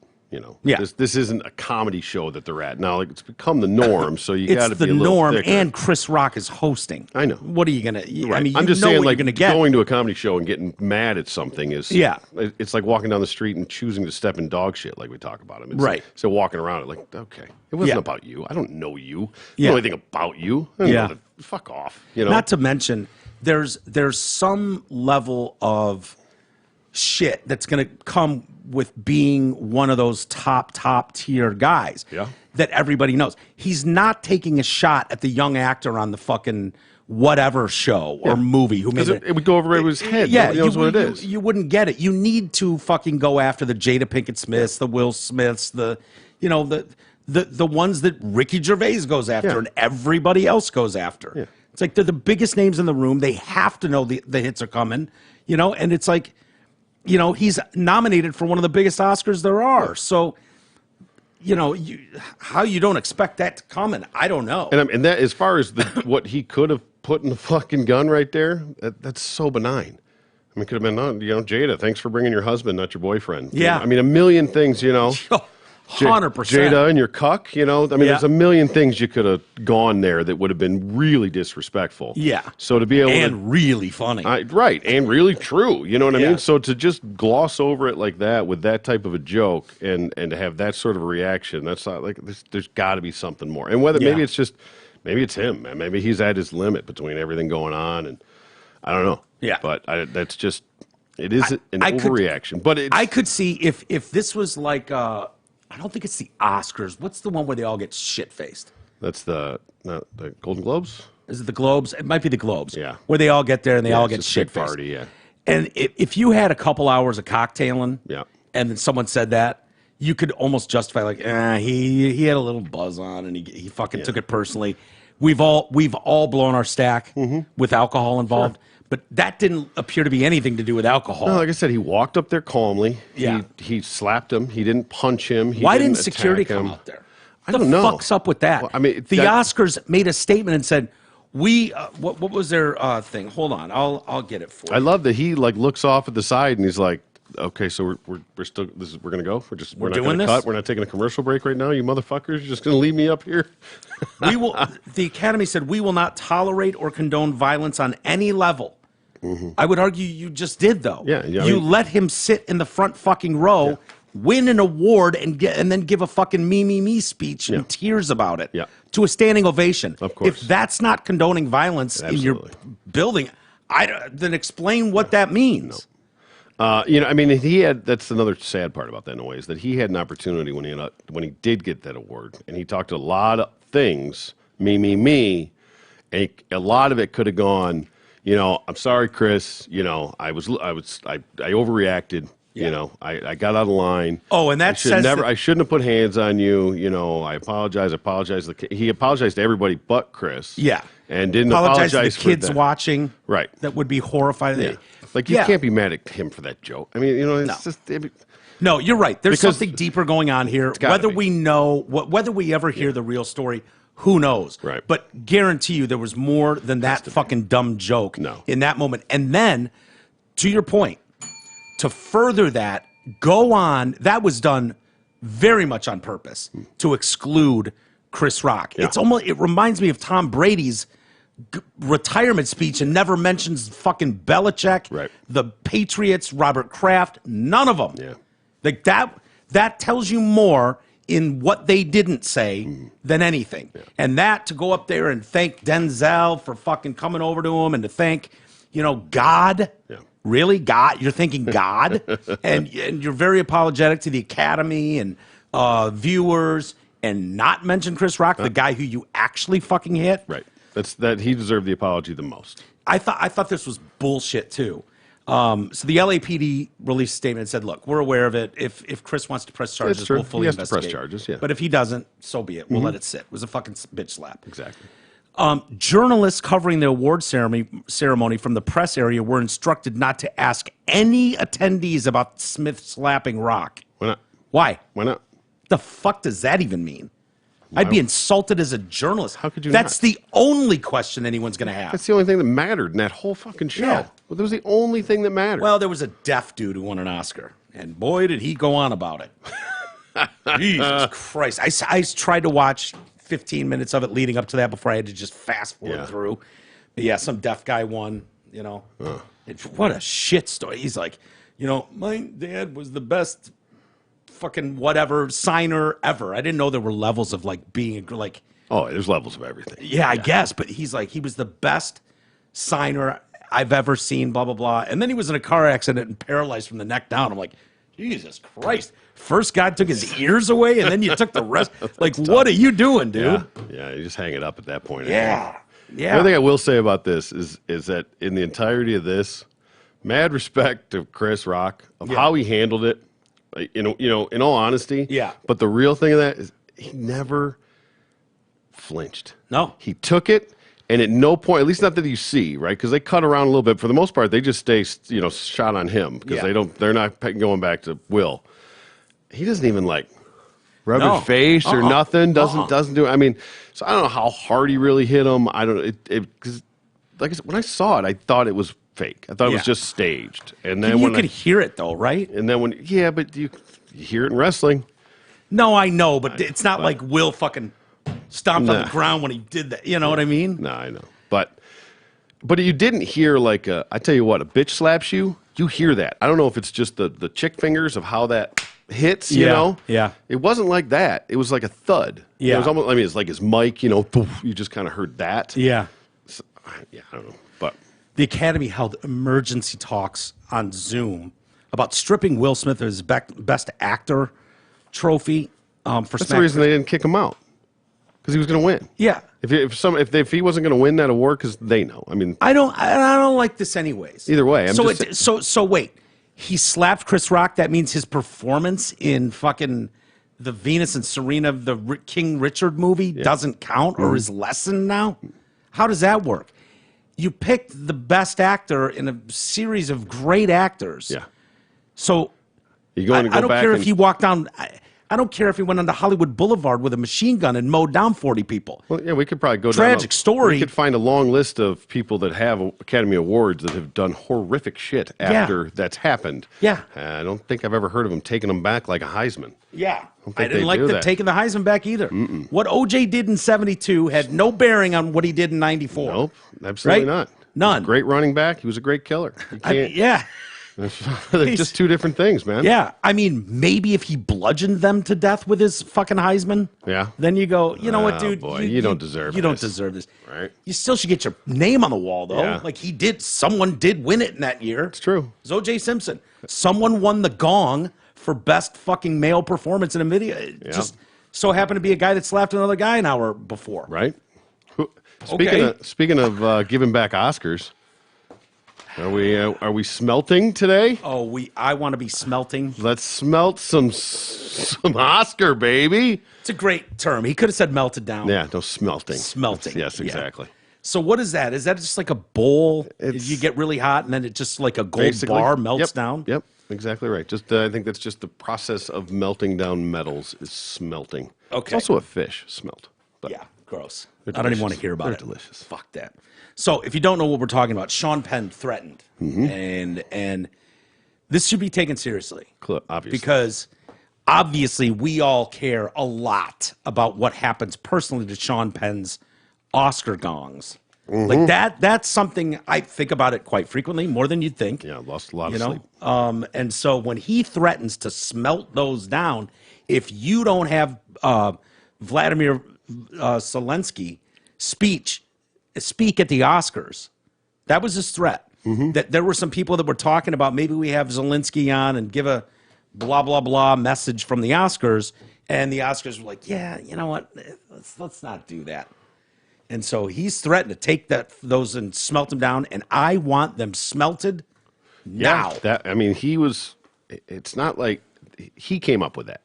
Yeah. This isn't a comedy show that they're at now. Like, it's become the norm, so you got to It's be the a little norm, thicker. and Chris Rock is hosting. I know. What are you gonna? Right. I mean, I'm just know saying, what like, you're gonna get. going to a comedy show and getting mad at something is Yeah. It's like walking down the street and choosing to step in dog shit, like we talk about him. It's Right. So walking around it, like, okay, it wasn't Yeah. about you. I don't know you. I Yeah. don't know anything about you. I don't Yeah. know fuck off. Not to mention, there's some level of shit that's going to come with being one of those top tier guys. Yeah. That everybody knows. He's not taking a shot at the young actor on the fucking whatever show or movie who made Because it would go over everybody's head. Yeah, Nobody knows what it is. You wouldn't get it. You need to fucking go after the Jada Pinkett Smiths, the Will Smiths, the ones that Ricky Gervais goes after Yeah. and everybody else goes after. Yeah. It's like they're the biggest names in the room. They have to know the hits are coming, and it's like, he's nominated for one of the biggest Oscars there are. So, how you don't expect that to come, and I don't know. And that, as far as what he could have put in the fucking gun right there, that's so benign. I mean, it could have been, Jada, thanks for bringing your husband, not your boyfriend. Yeah. I mean, a million things, 100%. Jada and your cuck, I mean, Yeah. there's a million things you could have gone there that would have been really disrespectful. Yeah. So to be able and really funny. right, and really true, you know what I Yeah. mean? So to just gloss over it like that with that type of a joke and to have that sort of a reaction, that's not like, there's got to be something more. And whether maybe it's him, man. Maybe he's at his limit between everything going on, and I don't know. Yeah. But that's just, it is an I could- overreaction. But it's, I could see if this was like I don't think it's the Oscars. What's the one where they all get shit faced? that's the Golden Globes? Is it the Globes? It might be the Globes. Yeah. Where they all get there and they all it's get just a shit big faced. party, yeah. And if you had a couple hours of cocktailing, Yeah. and then someone said that, you could almost justify like, he had a little buzz on and he fucking took it personally. We've all blown our stack with alcohol involved, but that didn't appear to be anything to do with alcohol. No, like I said, he walked up there calmly. Yeah. He slapped him. He didn't punch him. Why didn't attack security him. come out there? I What don't the know. fuck's up with that? Well, I mean, the that- Oscars made a statement and said, what was their thing? Hold on, I'll get it for you. I love that he like looks off at the side and he's like, "Okay, so we're still we're gonna go. We're not doing gonna this? cut. We're not taking a commercial break right now. You motherfuckers, you're just gonna leave me up here." We will. The Academy said we will not tolerate or condone violence on any level. I would argue you just did though. Yeah, yeah, I you mean- let him sit in the front fucking row, win an award, and then give a fucking me speech Yeah. and tears about it. Yeah. To a standing ovation. Of course. If that's not condoning violence in your Absolutely. building, then explain what that means. I mean, he had. That's another sad part about that noise that he had an opportunity when he did get that award, and he talked a lot of things, me, and a lot of it could have gone. I'm sorry, Chris. I overreacted. Yeah. I got out of line. Oh, and that says that- I shouldn't have put hands on you. I apologize. He apologized to everybody but Chris. Yeah. and didn't Apologize apologize to the for kids that. watching. Right. That would be horrified. Yeah. Like you Yeah. can't be mad at him for that joke. I mean, it's No. just. No, you're right. There's Because- something deeper going on here. gotta Whether be. we know, whether we ever hear the real story, who knows? Right. But guarantee you there was more than that fucking dumb joke No. in that moment. And then, to your point, to further that, go on. That was done very much on purpose to exclude Chris Rock. Yeah. It reminds me of Tom Brady's retirement speech and never mentions fucking Belichick, Right. the Patriots, Robert Kraft, none of them. Yeah. Like that tells you more in what they didn't say than anything. And that to go up there and thank Denzel for fucking coming over to him and to thank, God. Yeah. Really? God? You're thinking God? and you're very apologetic to the Academy and viewers and not mention Chris Rock, the guy who you actually fucking hit. Right. That he deserved the apology the most. I thought this was bullshit too. So the LAPD released a statement and said, "Look, we're aware of it. If Chris wants to press charges, true. we'll fully He has to investigate. press charges, yeah. But if he doesn't, so be it. We'll let it sit. It was a fucking bitch slap." Exactly. Journalists covering the award ceremony from the press area were instructed not to ask any attendees about Smith slapping Rock. Why not? Why? Why not? The fuck does that even mean? I'd be insulted as a journalist. How could you That's not? the only question anyone's going to have. That's the only thing that mattered in that whole fucking show. Yeah. Well, that was the only thing that mattered. Well, there was a deaf dude who won an Oscar, and boy, did he go on about it. Jesus Christ. I tried to watch 15 minutes of it leading up to that before I had to just fast forward Yeah. through. But yeah, some deaf guy won, you know. What a shit story. He's like, my dad was the best fucking whatever signer ever. I didn't know there were levels of like being like, oh, there's levels of everything. yeah, I guess, but he's like, he was the best signer I've ever seen, blah, blah, blah. And then he was in a car accident and paralyzed from the neck down. I'm like, Jesus Christ. First God took his ears away, and then you took the rest. Like, what are you doing, dude? Yeah, you just hang it up at that point. Yeah. The other thing I will say about this is that in the entirety of this, mad respect to Chris Rock of how he handled it. Like, in all honesty. Yeah. But the real thing of that is he never flinched. No. He took it, and at no point, at least not that you see, right? Because they cut around a little bit. For the most part, they just stay, shot on him because they're not going back to Will. He doesn't even like rub his face or nothing. Doesn't do it. I mean, so I don't know how hard he really hit him. I don't know. Because like I said, when I saw it, I thought it was fake. I thought it was just staged. And then you could hear it though, right? And then but you hear it in wrestling. No, I know, but it's not like Will fucking stomped on the ground when he did that. You know what I mean? No, I know. But you didn't hear like I tell you what, a bitch slaps you. You hear that. I don't know if it's just the chick fingers of how that hits, you know? Yeah. It wasn't like that. It was like a thud. Yeah. It was almost, it's like his mic, poof, you just kind of heard that. Yeah. So, yeah, I don't know. But The Academy held emergency talks on Zoom about stripping Will Smith of his best actor trophy for that's the reason they didn't kick him out. Because he was going to win. Yeah. If he wasn't going to win that award, because they know. I mean, I don't like this anyways. Either way, so wait. He slapped Chris Rock. That means his performance in fucking the Venus and Serena, the King Richard movie, doesn't count or is lessened now? How does that work? You picked the best actor in a series of great actors. yeah. So You going to go I don't back care and, if he walked down. I don't care if he went onto Hollywood Boulevard with a machine gun and mowed down 40 people. Well, yeah, we could probably go Tragic down story. We could find a long list of people that have Academy Awards that have done horrific shit after that's happened. Yeah. I don't think I've ever heard of them taking them back like a Heisman. Yeah. think I didn't they like do the that. taking the Heisman back either. What OJ did in 72 had no bearing on what he did in 94. Nope, absolutely Right? not. None. Great running back. He was a great killer. You can't, Yeah. they're just two different things, man. Yeah. I mean, maybe if he bludgeoned them to death with his fucking Heisman, Yeah. then you go, you know what, Oh, dude? boy, you don't deserve You don't this. deserve this. Right. You still should get your name on the wall, though. Yeah. Like someone did win it in that year. It's true. It was OJ Simpson. Someone won the gong for best fucking male performance in a video. It just so happened to be a guy that slapped another guy an hour before. Right. Okay. Speaking of giving back Oscars, are we smelting today? Oh, I want to be smelting. Let's smelt some Oscar, baby. It's a great term. He could have said melted down. Yeah, no smelting. Smelting. Yes, Yeah. exactly. So what is that? Is that just like a bowl? It's- You get really hot and then it just like a gold Basically, bar melts yep, down? Yep, exactly right. Just I think that's just the process of melting down metals is smelting. Okay. It's also a fish, smelt. But Yeah, gross. They're I don't even want to delicious. hear about They're it. delicious. Fuck that. So if you don't know what we're talking about, Sean Penn threatened, and this should be taken seriously obviously. because obviously we all care a lot about what happens personally to Sean Penn's Oscar gongs. Like that's something I think about it quite frequently, more than you'd think. Yeah, lost a lot You of know, sleep. and so when he threatens to smelt those down, if you don't have Vladimir Zelensky speak at the Oscars, that was his threat. That there were some people that were talking about maybe we have Zelensky on and give a blah blah blah message from the Oscars, and the Oscars were like, yeah, you know what, let's not do that. And so he's threatened to take those and smelt them down, and I want them smelted now. He was. It's not like he came up with that.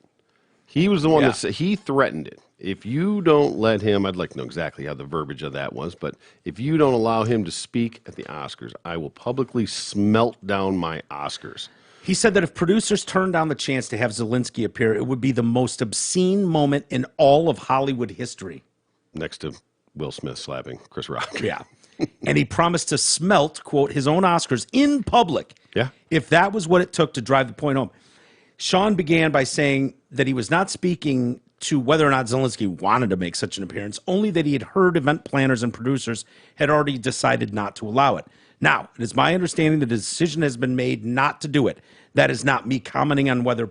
He was the one Yeah. that said he threatened it. if you don't let him, I'd like to know exactly how the verbiage of that was, but if you don't allow him to speak at the Oscars, I will publicly smelt down my Oscars. He said that if producers turned down the chance to have Zelensky appear, it would be the most obscene moment in all of Hollywood history. Next to Will Smith slapping Chris Rock. Yeah. And he promised to smelt, quote, his own Oscars in public. Yeah. If that was what it took to drive the point home. Sean began by saying that he was not speaking to whether or not Zelensky wanted to make such an appearance, only that he had heard event planners and producers had already decided not to allow it. Now, it is my understanding that the decision has been made not to do it. That is not me commenting on whether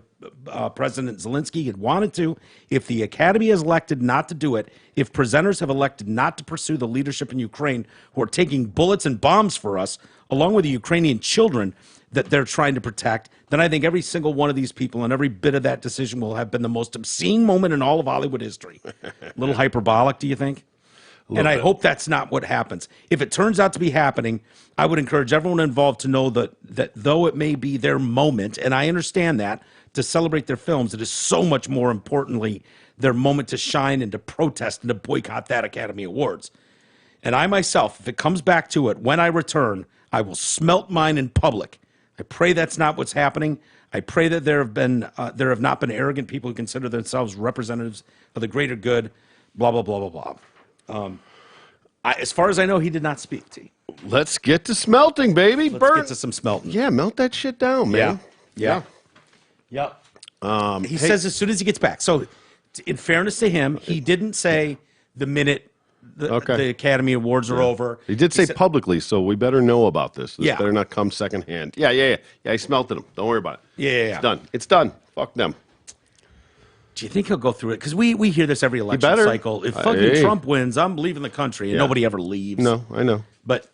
President Zelensky had wanted to. If the Academy has elected not to do it, if presenters have elected not to pursue the leadership in Ukraine who are taking bullets and bombs for us, along with the Ukrainian children that they're trying to protect, then I think every single one of these people and every bit of that decision will have been the most obscene moment in all of Hollywood history. A little hyperbolic, do you think? And I hope that's not what happens. If it turns out to be happening, I would encourage everyone involved to know that though it may be their moment, and I understand that, to celebrate their films, it is so much more importantly their moment to shine and to protest and to boycott that Academy Awards. And I myself, if it comes back to it, when I return, I will smelt mine in public. I pray that's not what's happening. I pray that there have not been arrogant people who consider themselves representatives of the greater good, blah, blah, blah, blah, blah. As far as I know, he did not speak, T. Let's get to smelting, baby. Let's get to some smelting. Yeah, melt that shit down, man. Yeah. He says as soon as he gets back. So, in fairness to him, he didn't say the minute the Academy Awards are over. He did say publicly, so we better know about this. This Yeah. better not come secondhand. Yeah, he smelted them. Don't worry about it. Yeah. It's done. It's done. Fuck them. Do you think he'll go through it? Because we hear this every election better. cycle. If fucking Trump wins, I'm leaving the country, and nobody ever leaves. No, I know. But,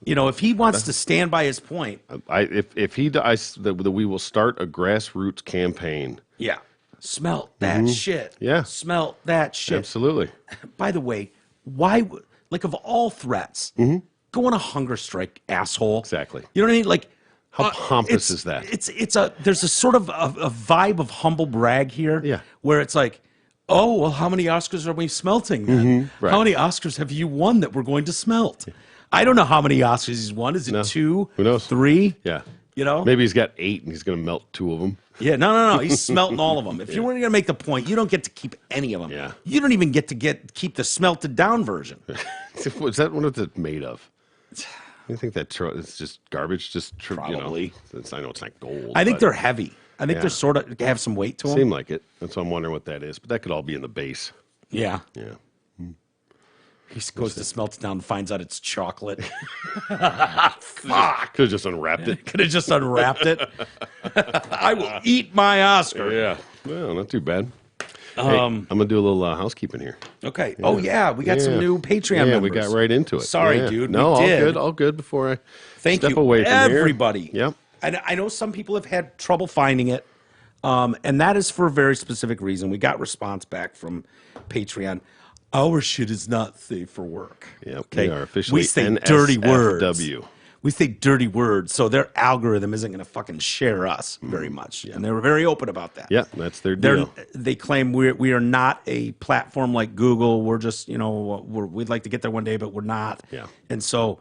if he wants to stand by his point. If he dies, that we will start a grassroots campaign. Yeah. Smelt that shit. Yeah. Smelt that shit. Absolutely. By the way, why, of all threats, go on a hunger strike, asshole. Exactly. You know what I mean? Like, how pompous is that? There's a sort of a vibe of humble brag here. Yeah. Where it's like, oh, well, how many Oscars are we smelting then? Right. How many Oscars have you won that we're going to smelt? I don't know how many Oscars he's won. Is it 2? Who knows? 3? Yeah. Maybe he's got 8 and he's going to melt 2 of them. Yeah, no. He's smelting all of them. If you were going to make the point, you don't get to keep any of them. Yeah. You don't even get to keep the smelted down version. Was that what it's made of? I think that it's just garbage. Just Probably. I know it's not gold. I think but they're heavy. I think they're sort of have some weight to them. seem like it. That's why I'm wondering what that is. But that could all be in the base. Yeah. Yeah. He goes to smelt it down and finds out it's chocolate. Fuck. Could have just unwrapped it. Could have just unwrapped it. I will eat my Oscar. Yeah. Well, not too bad. Hey, I'm gonna do a little housekeeping here. Okay. Yeah. Oh yeah, we got some new Patreon members. We got right into it. Sorry, Yeah. dude. No, we did. all good. Before I Thank step you, away from everybody. Here. Yep. And I know some people have had trouble finding it, and that is for a very specific reason. We got response back from Patreon. Our shit is not safe for work. Yep. Okay. We are officially we say dirty words. NSFW. We say dirty words, so their algorithm isn't going to fucking share us very much, and they were very open about that. Yeah, that's their deal. They claim we are not a platform like Google. We're just we'd like to get there one day, but we're not. Yeah. And so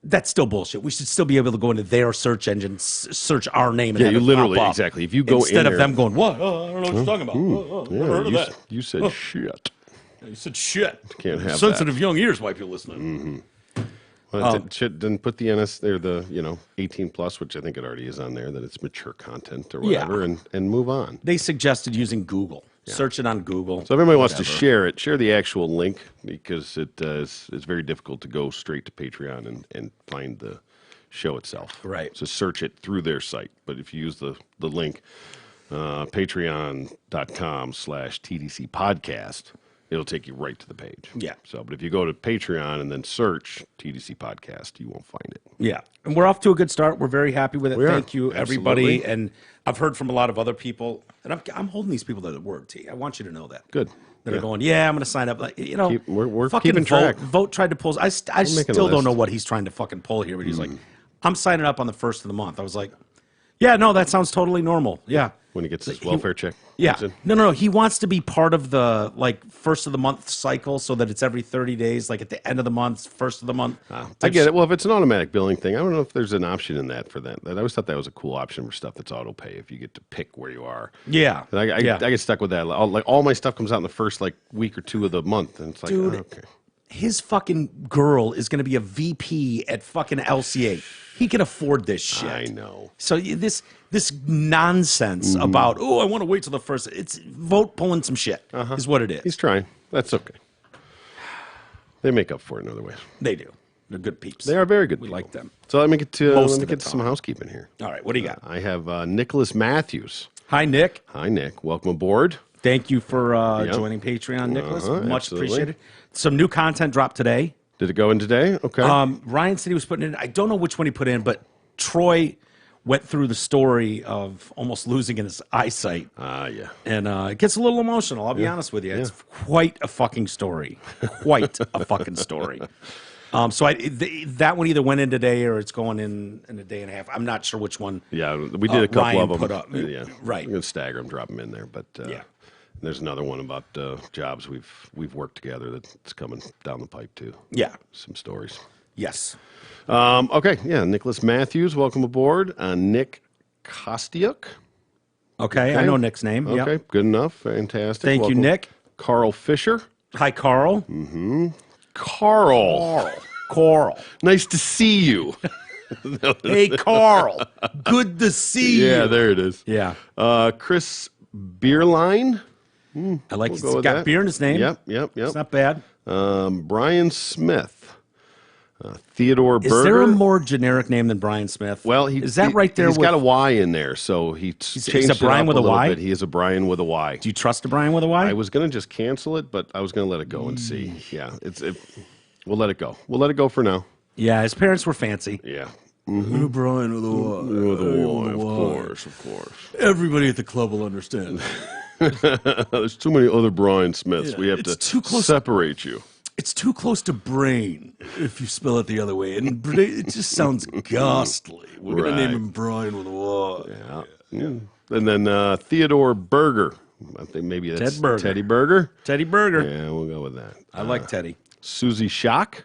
that's still bullshit. We should still be able to go into their search engine, search our name, and Yeah, have you it literally pop up, exactly. If you go instead in of there, them going, what? Oh, I don't know what you're talking about. Never heard of that. You said shit. You said shit. Can't have sensitive young ears might be listening. Well, then put the NS there, the 18 plus, which I think it already is on there, that it's mature content or whatever, and move on. They suggested using Google. Search it on Google. So if everybody wants to share it, share the actual link because it's very difficult to go straight to Patreon and find the show itself. Right. So search it through their site. But if you use the link, patreon.com/TDC podcast, it'll take you right to the page. Yeah. So, but if you go to Patreon and then search TDC podcast, you won't find it. Yeah. And we're off to a good start. We're very happy with it. We are. Thank you, everybody. Absolutely. And I've heard from a lot of other people, and I'm holding these people to the word, T. I want you to know that. Good. That are going, I'm going to sign up. Like, we're fucking keeping track. Vote tried to pull. I still don't know what he's trying to fucking pull here, but he's like, I'm signing up on the 1st of the month. I was like, Yeah, no, that sounds totally normal. Yeah. when he gets his welfare check. Yeah. comes in. No. He wants to be part of the first of the month cycle so that it's every 30 days, like at the end of the month, first of the month. I get it. Well, if it's an automatic billing thing, I don't know if there's an option in that for that. I always thought that was a cool option for stuff that's auto pay if you get to pick where you are. Yeah. And I get stuck with that. All my stuff comes out in the first week or two of the month, and it's like, Dude, okay. His fucking girl is going to be a VP at fucking LCA. He can afford this shit. I know. So this nonsense about, I want to wait till the first. It's vote pulling some shit is what it is. He's trying. That's okay. They make up for it in other ways. They do. They're good peeps. They are very good. We people. like them. So let me get to Most of the some time. housekeeping here. All right, what do you got? I have Nicholas Matthews. Hi, Nick. Hi, Nick. Welcome aboard. Thank you for joining Patreon, Nicholas. Much absolutely. appreciated. Some new content dropped today. Did it go in today? Okay. Ryan said he was putting in. I don't know which one he put in, but Troy went through the story of almost losing his eyesight. Yeah. And it gets a little emotional. I'll be honest with you. It's quite a fucking story. Quite a fucking story. So that one either went in today or it's going in a day and a half. I'm not sure which one. Yeah, we did a couple Ryan of them. put up. Yeah, Right. We're gonna stagger them, drop them in there. But Yeah. there's another one about jobs we've worked together that's coming down the pipe too. Yeah. Some stories. Yes. Okay, yeah. Nicholas Matthews, welcome aboard. Nick Kostiuk. Okay, I know Nick's name. Okay, Yep. good enough. Fantastic. Thank you, Welcome. Nick. Carl Fisher. Hi, Carl. Carl. Carl. Nice to see you. Hey, Carl. Good to see you. Yeah, there it is. Yeah. Chris Beerline. I like We'll it's go with got that. beer in his name. Yep. It's not bad. Brian Smith. Theodore Is Berger. there a more generic name than Brian Smith? Well, is that right there? He's with, got a Y in there, so he changed a it Brian up with a little Y? bit. He is a Brian with a Y. Do you trust a Brian with a Y? I was going to just cancel it, but I was going to let it go and see. Yeah, we'll let it go. We'll let it go for now. Yeah, his parents were fancy. Yeah. Brian with a Y. With a Y, of course. Everybody at the club will understand. There's too many other Brian Smiths. Yeah, We have it's to too close- separate you. It's too close to brain if you spell it the other way, and it just sounds ghastly. We're gonna name Right. him Brian with a Y. Yeah. And then Theodore Berger. I think maybe that's Ted Berger. Teddy Berger. Teddy Berger. Yeah, we'll go with that. I like Teddy. Susie Schock.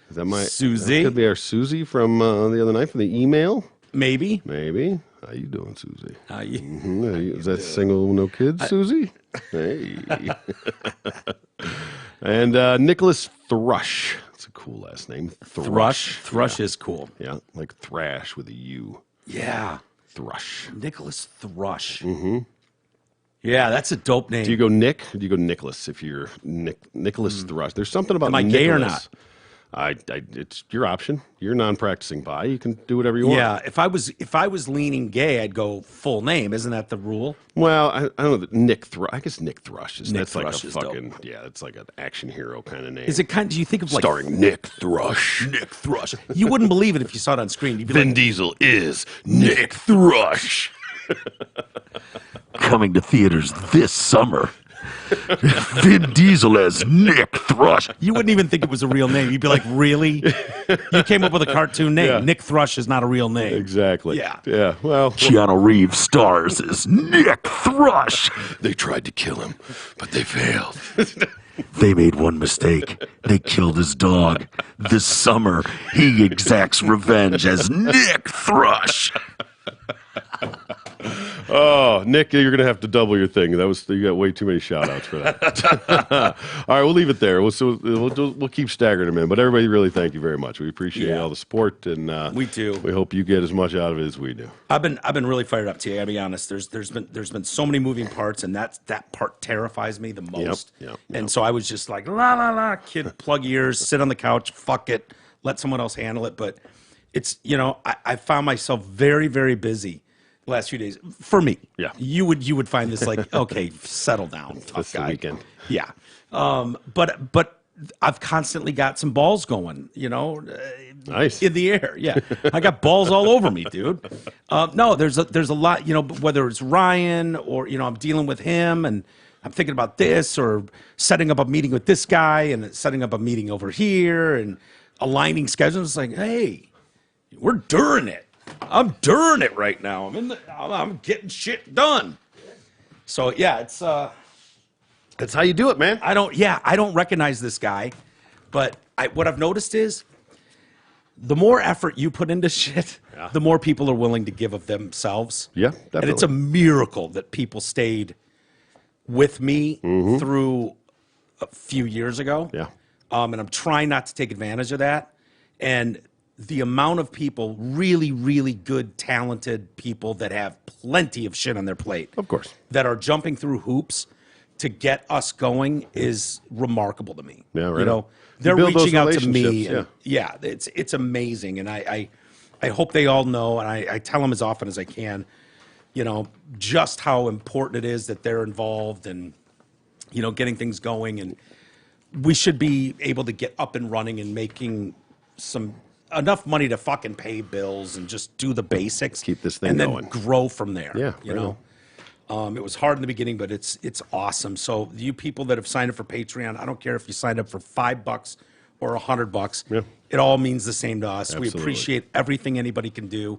Is that my Susie? That could be our Susie from the other night from the email. Maybe. Maybe. How you doing, Susie? You- Is that single, no kids, Susie? Hey. And Nicholas Thrush. That's a cool last name. Thrush. Thrush is cool. Yeah, like thrash with a U. Yeah. Thrush. Nicholas Thrush. Mm-hmm. Yeah, that's a dope name. Do you go Nick or do you go Nicholas if you're Nicholas Thrush? There's something about Am I Nicholas. gay or not? It's your option. You're non-practicing bi. You can do whatever you want. Yeah, if I was leaning gay, I'd go full name. Isn't that the rule? Well, I don't know. Nick Thrush. I guess Nick Thrush is. Nick That's Thrush like a is fucking dope. It's like an action hero kind of name. Is it kind? Do you think of like starring Nick Thrush? Nick Thrush? You wouldn't believe it if you saw it on screen. You'd be Vin like, Diesel is Nick Thrush. Coming to theaters this summer. Vin Diesel as Nick Thrush. you wouldn't even think it was a real name. You'd be like, really? You came up with a cartoon name. Yeah. Nick Thrush is not a real name. Exactly. Yeah. Yeah. Well, Keanu Reeves stars as Nick Thrush. they tried to kill him, but they failed. They made one mistake. They killed his dog. This summer, he exacts revenge as Nick Thrush. Oh, Nick, you're going to have to double your thing. You got way too many shout outs for that. All right, we'll leave it there. We'll keep staggering them in. But everybody, really thank you very much. We appreciate all the support, and We do. We hope you get as much out of it as we do. I've been really fired up today. I'll be honest. There's been so many moving parts, and that part terrifies me the most. Yep. And so I was just like, la la la, kid, plug ears, sit on the couch, fuck it, let someone else handle it. But it's I found myself very, very busy the last few days. For me, Yeah. you would find this like, okay, settle down, tough It's the guy. weekend. Yeah. But I've constantly got some balls going, Nice. in the air. Yeah. I got balls all over me, dude. No, there's a lot, whether it's Ryan or, I'm dealing with him and I'm thinking about this or setting up a meeting with this guy and setting up a meeting over here and aligning schedules. It's like, hey, we're doing it. I'm doing it right now. I'm getting shit done. So yeah, it's That's how you do it, man. I don't recognize this guy, but what I've noticed is the more effort you put into shit, the more people are willing to give of themselves. Yeah, And it's definitely. a miracle that people stayed with me through a few years ago. Yeah. And I'm trying not to take advantage of that. And the amount of people, really, really good, talented people that have plenty of shit on their plate, Of course. that are jumping through hoops to get us going is remarkable to me. Yeah, right You know, on. You they're build those reaching out to me. relationships, And yeah, it's amazing. And I hope they all know, and I tell them as often as I can, you know, just how important it is that they're involved and, you know, getting things going. And we should be able to get up and running and making enough money to fucking pay bills and just do the basics. Keep this thing and then going. grow from there. Yeah, you right know. It was hard in the beginning, but it's awesome. So you people that have signed up for Patreon, I don't care if you signed up for $5 or $100. Yeah. It all means the same to us. Absolutely. We appreciate everything anybody can do.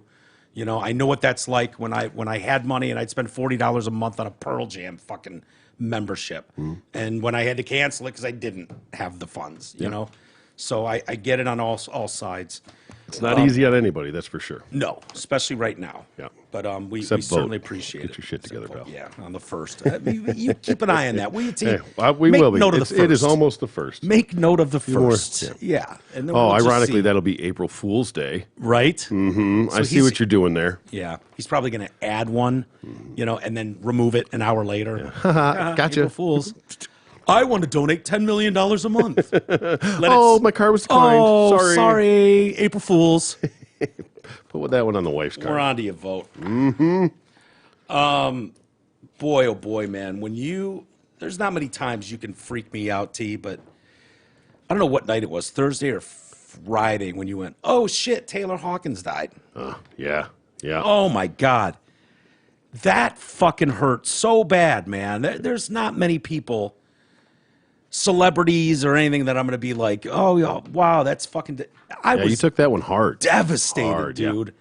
You know, I know what that's like when I had money and I'd spend $40 a month on a Pearl Jam fucking membership, and when I had to cancel it because I didn't have the funds. You know, so I get it on all sides. It's not easy on anybody, that's for sure. No, especially right now. Yeah. But we Except certainly vote. appreciate Get it. your shit together, pal. Yeah, on the first. You keep an eye on that, will you, T? Hey, we Make will be. note of the first. It is almost the first. Make note of the more, first. Yeah. And then Oh, we'll just ironically, see. that'll be April Fool's Day. Right? Mm-hmm. I see he's- what you're doing there. Yeah. He's probably going to add one, you know, and then remove it an hour later. Gotcha. April Fools. I want to donate $10 million a month. Oh, my car was declined. Oh, Sorry. sorry. April Fools. Put that one on the wife's car. We're on to you, vote. Mm-hmm. Boy, oh boy, man. There's not many times you can freak me out, T, but I don't know what night it was, Thursday or Friday, when you went, oh shit, Taylor Hawkins died. Yeah. Yeah. Oh my God. That fucking hurt so bad, man. There's not many people, celebrities or anything, that I'm going to be like, oh, yeah, wow, that's fucking. I Yeah, was you took that one hard. devastated, Hard, yeah. dude.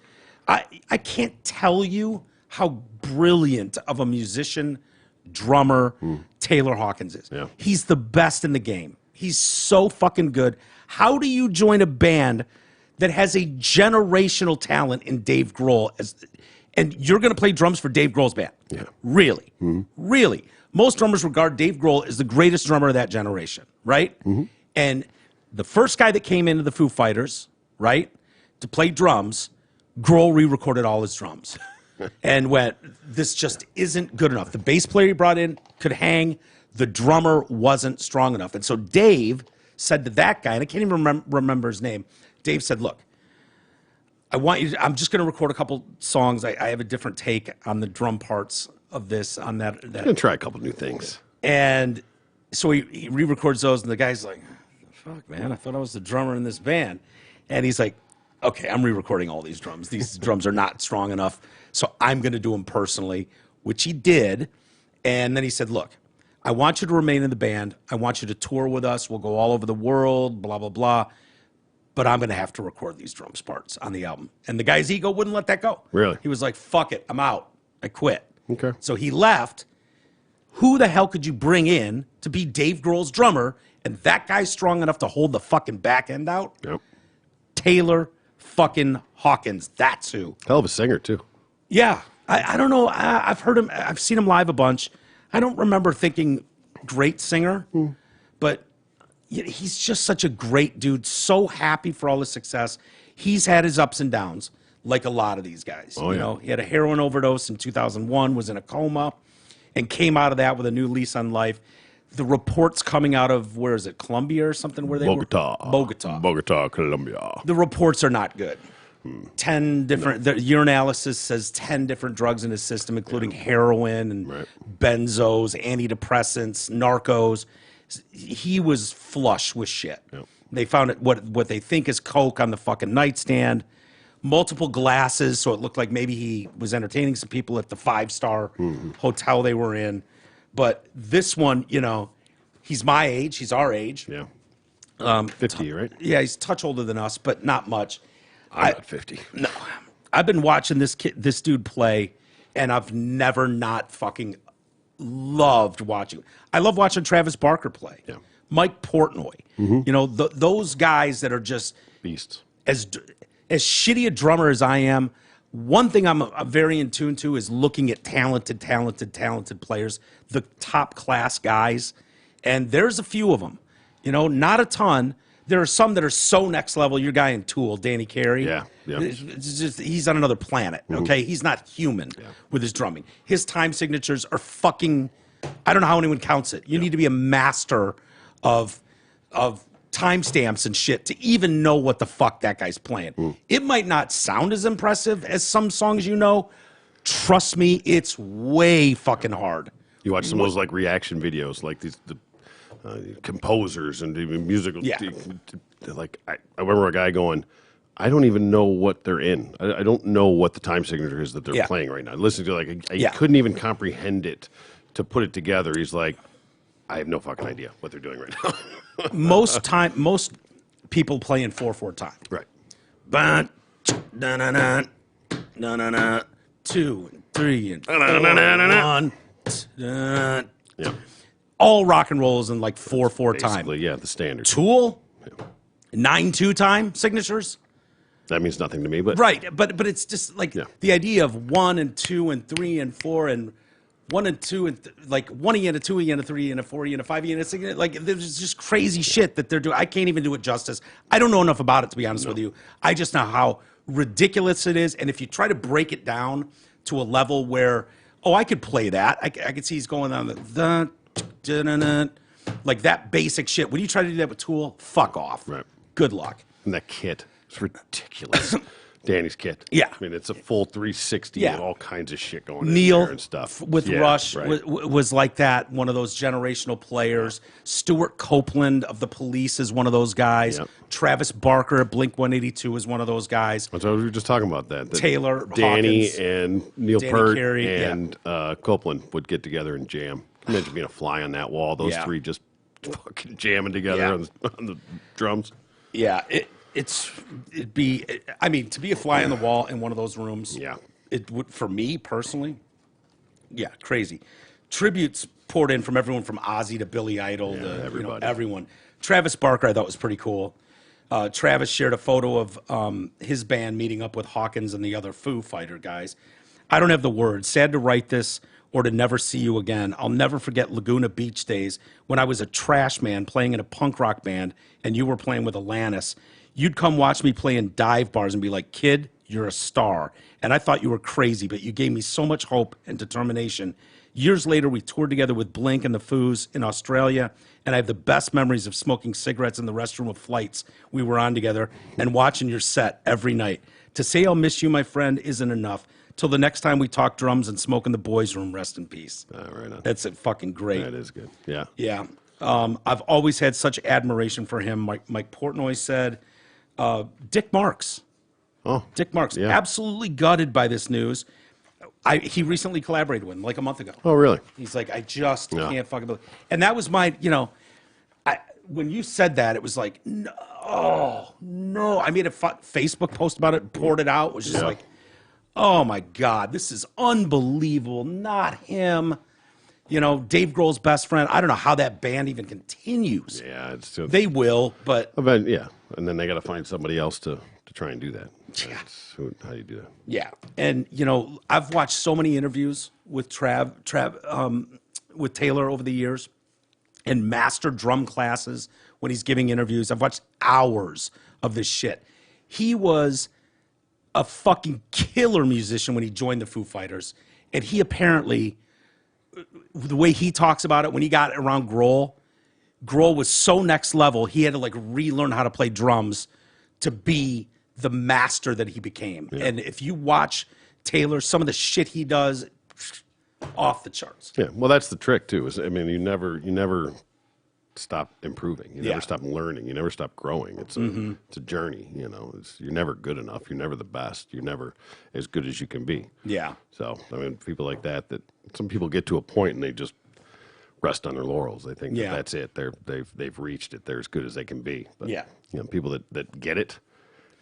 I can't tell you how brilliant of a musician, drummer Taylor Hawkins is. Yeah. He's the best in the game. He's so fucking good. How do you join a band that has a generational talent in Dave Grohl and you're going to play drums for Dave Grohl's band? Yeah. Really? Really? Most drummers regard Dave Grohl as the greatest drummer of that generation, right? And the first guy that came into the Foo Fighters, right, to play drums, Grohl re-recorded all his drums and went, this just isn't good enough. The bass player he brought in could hang. The drummer wasn't strong enough. And so Dave said to that guy, and I can't even remember his name, Dave said, look, I'm just going to record a couple songs. I have a different take on the drum parts of this, on that. I'm going to try a couple new things. And so he re-records those, and the guy's like, fuck, man, I thought I was the drummer in this band. And he's like, okay, I'm re-recording all these drums. These drums are not strong enough, so I'm going to do them personally, which he did. And then he said, look, I want you to remain in the band. I want you to tour with us. We'll go all over the world, blah, blah, blah. But I'm going to have to record these drums parts on the album. And the guy's ego wouldn't let that go. Really? He was like, fuck it, I'm out. I quit. Okay. So he left. Who the hell could you bring in to be Dave Grohl's drummer? And that guy's strong enough to hold the fucking back end out? Yep. Taylor fucking Hawkins. That's who. Hell of a singer, too. Yeah. I don't know. I've heard him. I've seen him live a bunch. I don't remember thinking great singer, but he's just such a great dude. So happy for all his success. He's had his ups and downs, like a lot of these guys. Oh, you yeah. know, he had a heroin overdose in 2001, was in a coma, and came out of that with a new lease on life. The reports coming out of, where is it, Colombia or something? Where they Bogota. Bogota. Bogota, Colombia. The reports are not good. 10 different, the urinalysis says 10 different drugs in his system, including heroin and benzos, antidepressants, narcos. He was flush with shit. Yep. They found it, what they think is coke on the fucking nightstand, multiple glasses, so it looked like maybe he was entertaining some people at the 5-star hotel they were in. But this one, you know, he's my age, he's our age. Yeah. 50, right? Yeah, he's a touch older than us, but not much. I'm not 50. No, I've been watching this dude play, and I've never not fucking loved watching. I love watching Travis Barker play. Yeah. Mike Portnoy. You know, those guys that are just Beasts. as shitty a drummer as I am. One thing I'm very in tune to is looking at talented players, the top class guys, and there's a few of them. You know, not a ton. There are some that are so next level. Your guy in Tool, Danny Carey. Yeah. It's just, he's on another planet, okay? He's not human with his drumming. His time signatures are fucking, I don't know how anyone counts it. You need to be a master of timestamps and shit to even know what the fuck that guy's playing. It might not sound as impressive as some songs you know. Trust me, it's way fucking hard. You watch some of those like reaction videos, like the composers and even musical. Yeah. Like I remember a guy going, I don't even know what they're in. I don't know what the time signature is that they're playing right now. Listening to it, like I couldn't even comprehend to put it together. He's like, I have no fucking idea what they're doing right now. Most people play in 4/4 time. Right. But na na na na na na 2 and 3 and 4 and 1. Yeah. All rock and rolls in like 4/4 time. Basically, yeah, the standard. Tool 9/2 time signatures. That means nothing to me, but Right, but it's just like the idea of 1 and 2 and 3 and 4 and 1 and 2 and like 1 E and a 2 E and a 3 and a 4 E and a 5 E and a 6 like there's just crazy shit that they're doing. I can't even do it justice. I don't know enough about it to be honest with you. I just know how ridiculous it is, and if you try to break it down to a level where I could play that. I could see he's going on the like that basic shit. When you try to do that with Tool, fuck off. Right. Good luck. And that kit, it's ridiculous. Danny's kit. Yeah. I mean, it's a full 360 Yeah. and all kinds of shit going in Neil there and stuff. with Yeah, Rush right. was like that, one of those generational players. Stuart Copeland of the Police is one of those guys. Yep. Travis Barker at Blink-182 is one of those guys. That's what we were just talking about. That Taylor Danny Hawkins, and Neil Danny Peart Carey, and Copeland would get together and jam. Imagine being a fly on that wall. Those three just fucking jamming together on the drums. Yeah, it'd be. I mean, to be a fly on the wall in one of those rooms. Yeah. It would, for me personally. Yeah, crazy. Tributes poured in from everyone from Ozzy to Billy Idol to everybody. everyone. Travis Barker I thought was pretty cool. Travis shared a photo of his band meeting up with Hawkins and the other Foo Fighter guys. I don't have the words. Sad to write this or to never see you again. I'll never forget Laguna Beach days when I was a trash man playing in a punk rock band and you were playing with Alanis. You'd come watch me play in dive bars and be like, kid, you're a star. And I thought you were crazy, but you gave me so much hope and determination. Years later, we toured together with Blink and the Foos in Australia, and I have the best memories of smoking cigarettes in the restroom of flights we were on together and watching your set every night. To say I'll miss you, my friend, isn't enough. Till the next time we talk drums and smoke in the boys' room, rest in peace. Right on. That's fucking great. That is good. Yeah. Yeah. I've always had such admiration for him. Mike Portnoy said, Dick Marks. Oh, Dick Marks, yeah. absolutely gutted by this news. He recently collaborated with him like a month ago. Oh, really? He's like, I just can't fucking believe. And that was my, when you said that, it was like, no. I made a Facebook post about it, poured it out. It was just like, oh my God, this is unbelievable. Not him. Dave Grohl's best friend. I don't know how that band even continues. Yeah, it's They will, but yeah, and then they got to find somebody else to try and do that. Yeah. How do you do that? yeah. And I've watched so many interviews with with Taylor over the years, and master drum classes when he's giving interviews. I've watched hours of this shit. He was a fucking killer musician when he joined the Foo Fighters, and he apparently, the way he talks about it, when he got around Grohl was so next level, he had to relearn how to play drums to be the master that he became. Yeah. And if you watch Taylor, some of the shit he does, off the charts. Yeah, well, that's the trick too. You never stop improving. You never stop learning. You never stop growing. It's a journey. You're never good enough. You're never the best. You're never as good as you can be. Yeah. So people like that some people get to a point and they just rest on their laurels. They think that's it. They've reached it. They're as good as they can be. But people that get it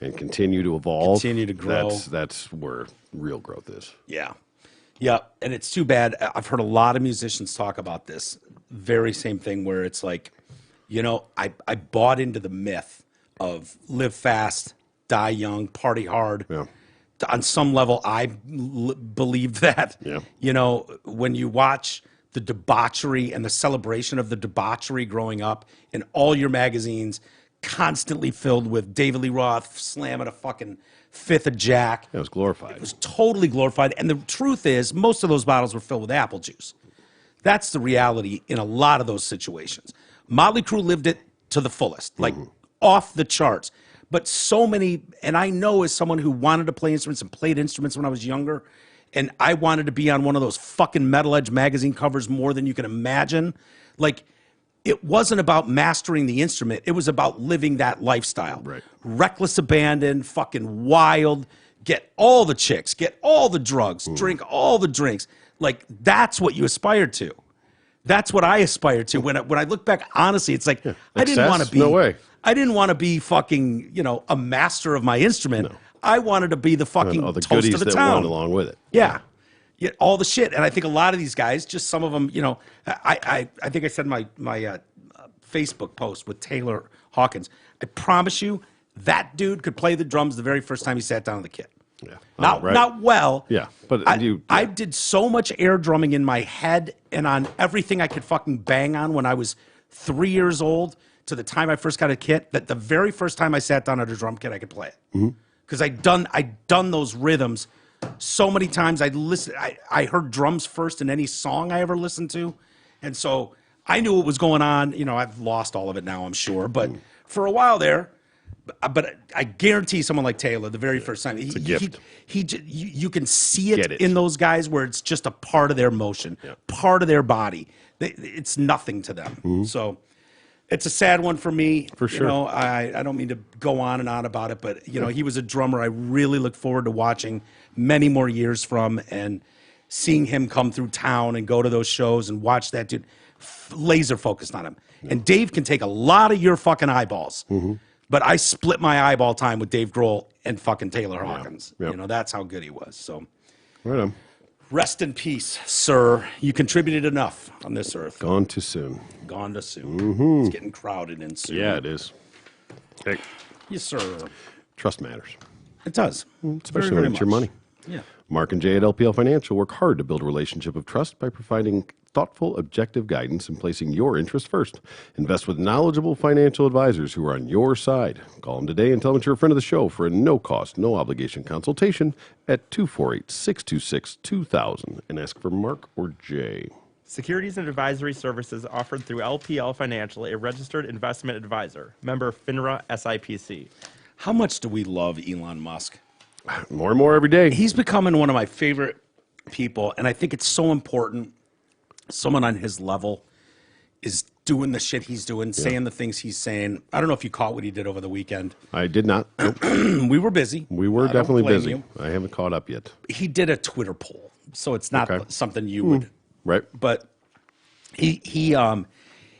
and continue to evolve, Continue to grow. That's where real growth is. Yeah. Yeah. And it's too bad. I've heard a lot of musicians talk about this very same thing where it's like, I bought into the myth of live fast, die young, party hard. Yeah. On some level, I believed that. Yeah. When you watch the debauchery and the celebration of the debauchery growing up in all your magazines, constantly filled with David Lee Roth slamming a fucking fifth of Jack. It was glorified. It was totally glorified. And the truth is, most of those bottles were filled with apple juice. That's the reality in a lot of those situations. Motley Crue lived it to the fullest, like off the charts. But so many, and I know as someone who wanted to play instruments and played instruments when I was younger, and I wanted to be on one of those fucking Metal Edge magazine covers more than you can imagine. Like, it wasn't about mastering the instrument. It was about living that lifestyle. Right. Reckless abandon, fucking wild, get all the chicks, get all the drugs, drink all the drinks. Like, that's what you aspired to. That's what I aspired to. When I look back, honestly, it's like, I didn't want to be. No way. I didn't want to be fucking, a master of my instrument. No. I wanted to be the fucking all the toast goodies of the that town. went along with it. Yeah. Yeah, all the shit. And I think a lot of these guys, just some of them, I think I said my Facebook post with Taylor Hawkins, I promise you, that dude could play the drums the very first time he sat down on the kit. Yeah. Not well. Yeah. But I did so much air drumming in my head and on everything I could fucking bang on when I was 3 years old to the time I first got a kit that the very first time I sat down at a drum kit, I could play it. Because I'd done those rhythms so many times. I heard drums first in any song I ever listened to. And so I knew what was going on. I've lost all of it now, I'm sure. But for a while there, but I guarantee someone like Taylor, the very first time, it's a gift. You can see it in those guys where it's just a part of their motion, part of their body. It's nothing to them. So it's a sad one for me. For sure. I don't mean to go on and on about it, but he was a drummer I really look forward to watching many more years from, and seeing him come through town and go to those shows and watch that dude laser focused on him. And Dave can take a lot of your fucking eyeballs. But I split my eyeball time with Dave Grohl and fucking Taylor Hawkins. Yep. That's how good he was. So right on. Rest in peace, sir. You contributed enough on this earth. Gone too soon. Gone too soon. It's getting crowded in soon. Yeah, it is. Hey, Yes, sir. trust matters, It does. especially Very, when it's your very money. much. Yeah. Mark and Jay at LPL Financial work hard to build a relationship of trust by providing thoughtful, objective guidance and placing your interest first. Invest with knowledgeable financial advisors who are on your side. Call them today and tell them that you're a friend of the show for a no-cost, no-obligation consultation at 248-626-2000 and ask for Mark or Jay. Securities and advisory services offered through LPL Financial, a registered investment advisor. Member FINRA SIPC. How much do we love Elon Musk? More and more every day. He's becoming one of my favorite people, and I think it's so important someone on his level is doing the shit he's doing, saying the things he's saying. I don't know if you caught what he did over the weekend. I did not. Nope. We were busy. We were I don't definitely blame busy. you. I haven't caught up yet. He did a Twitter poll, so it's not something you would. Right. But he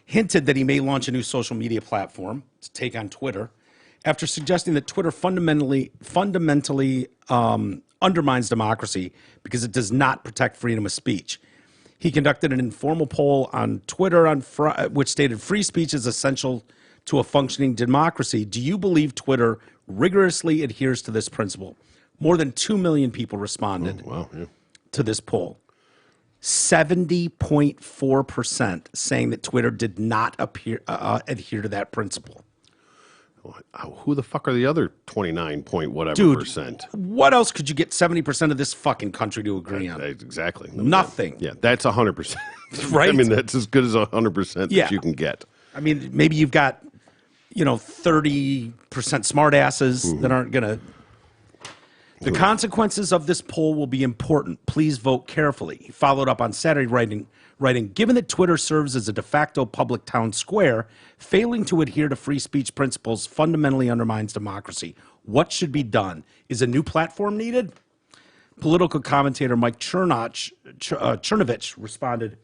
hinted that he may launch a new social media platform to take on Twitter after suggesting that Twitter fundamentally undermines democracy because it does not protect freedom of speech. He conducted an informal poll on Twitter which stated free speech is essential to a functioning democracy. Do you believe Twitter rigorously adheres to this principle? More than 2 million people responded to this poll. 70.4% saying that Twitter did not adhere to that principle. Who the fuck are the other 29 point whatever Dude, percent? What else could you get 70% of this fucking country to agree on? Exactly. Nothing. Yeah, that's 100%. Right? I mean, that's as good as 100% that Yeah. you can get. I mean, maybe you've got, 30% smartasses that aren't going to. The consequences of this poll will be important. Please vote carefully. He followed up on Saturday writing, given that Twitter serves as a de facto public town square, failing to adhere to free speech principles fundamentally undermines democracy. What should be done? Is a new platform needed? Political commentator Mike Chernovich responded,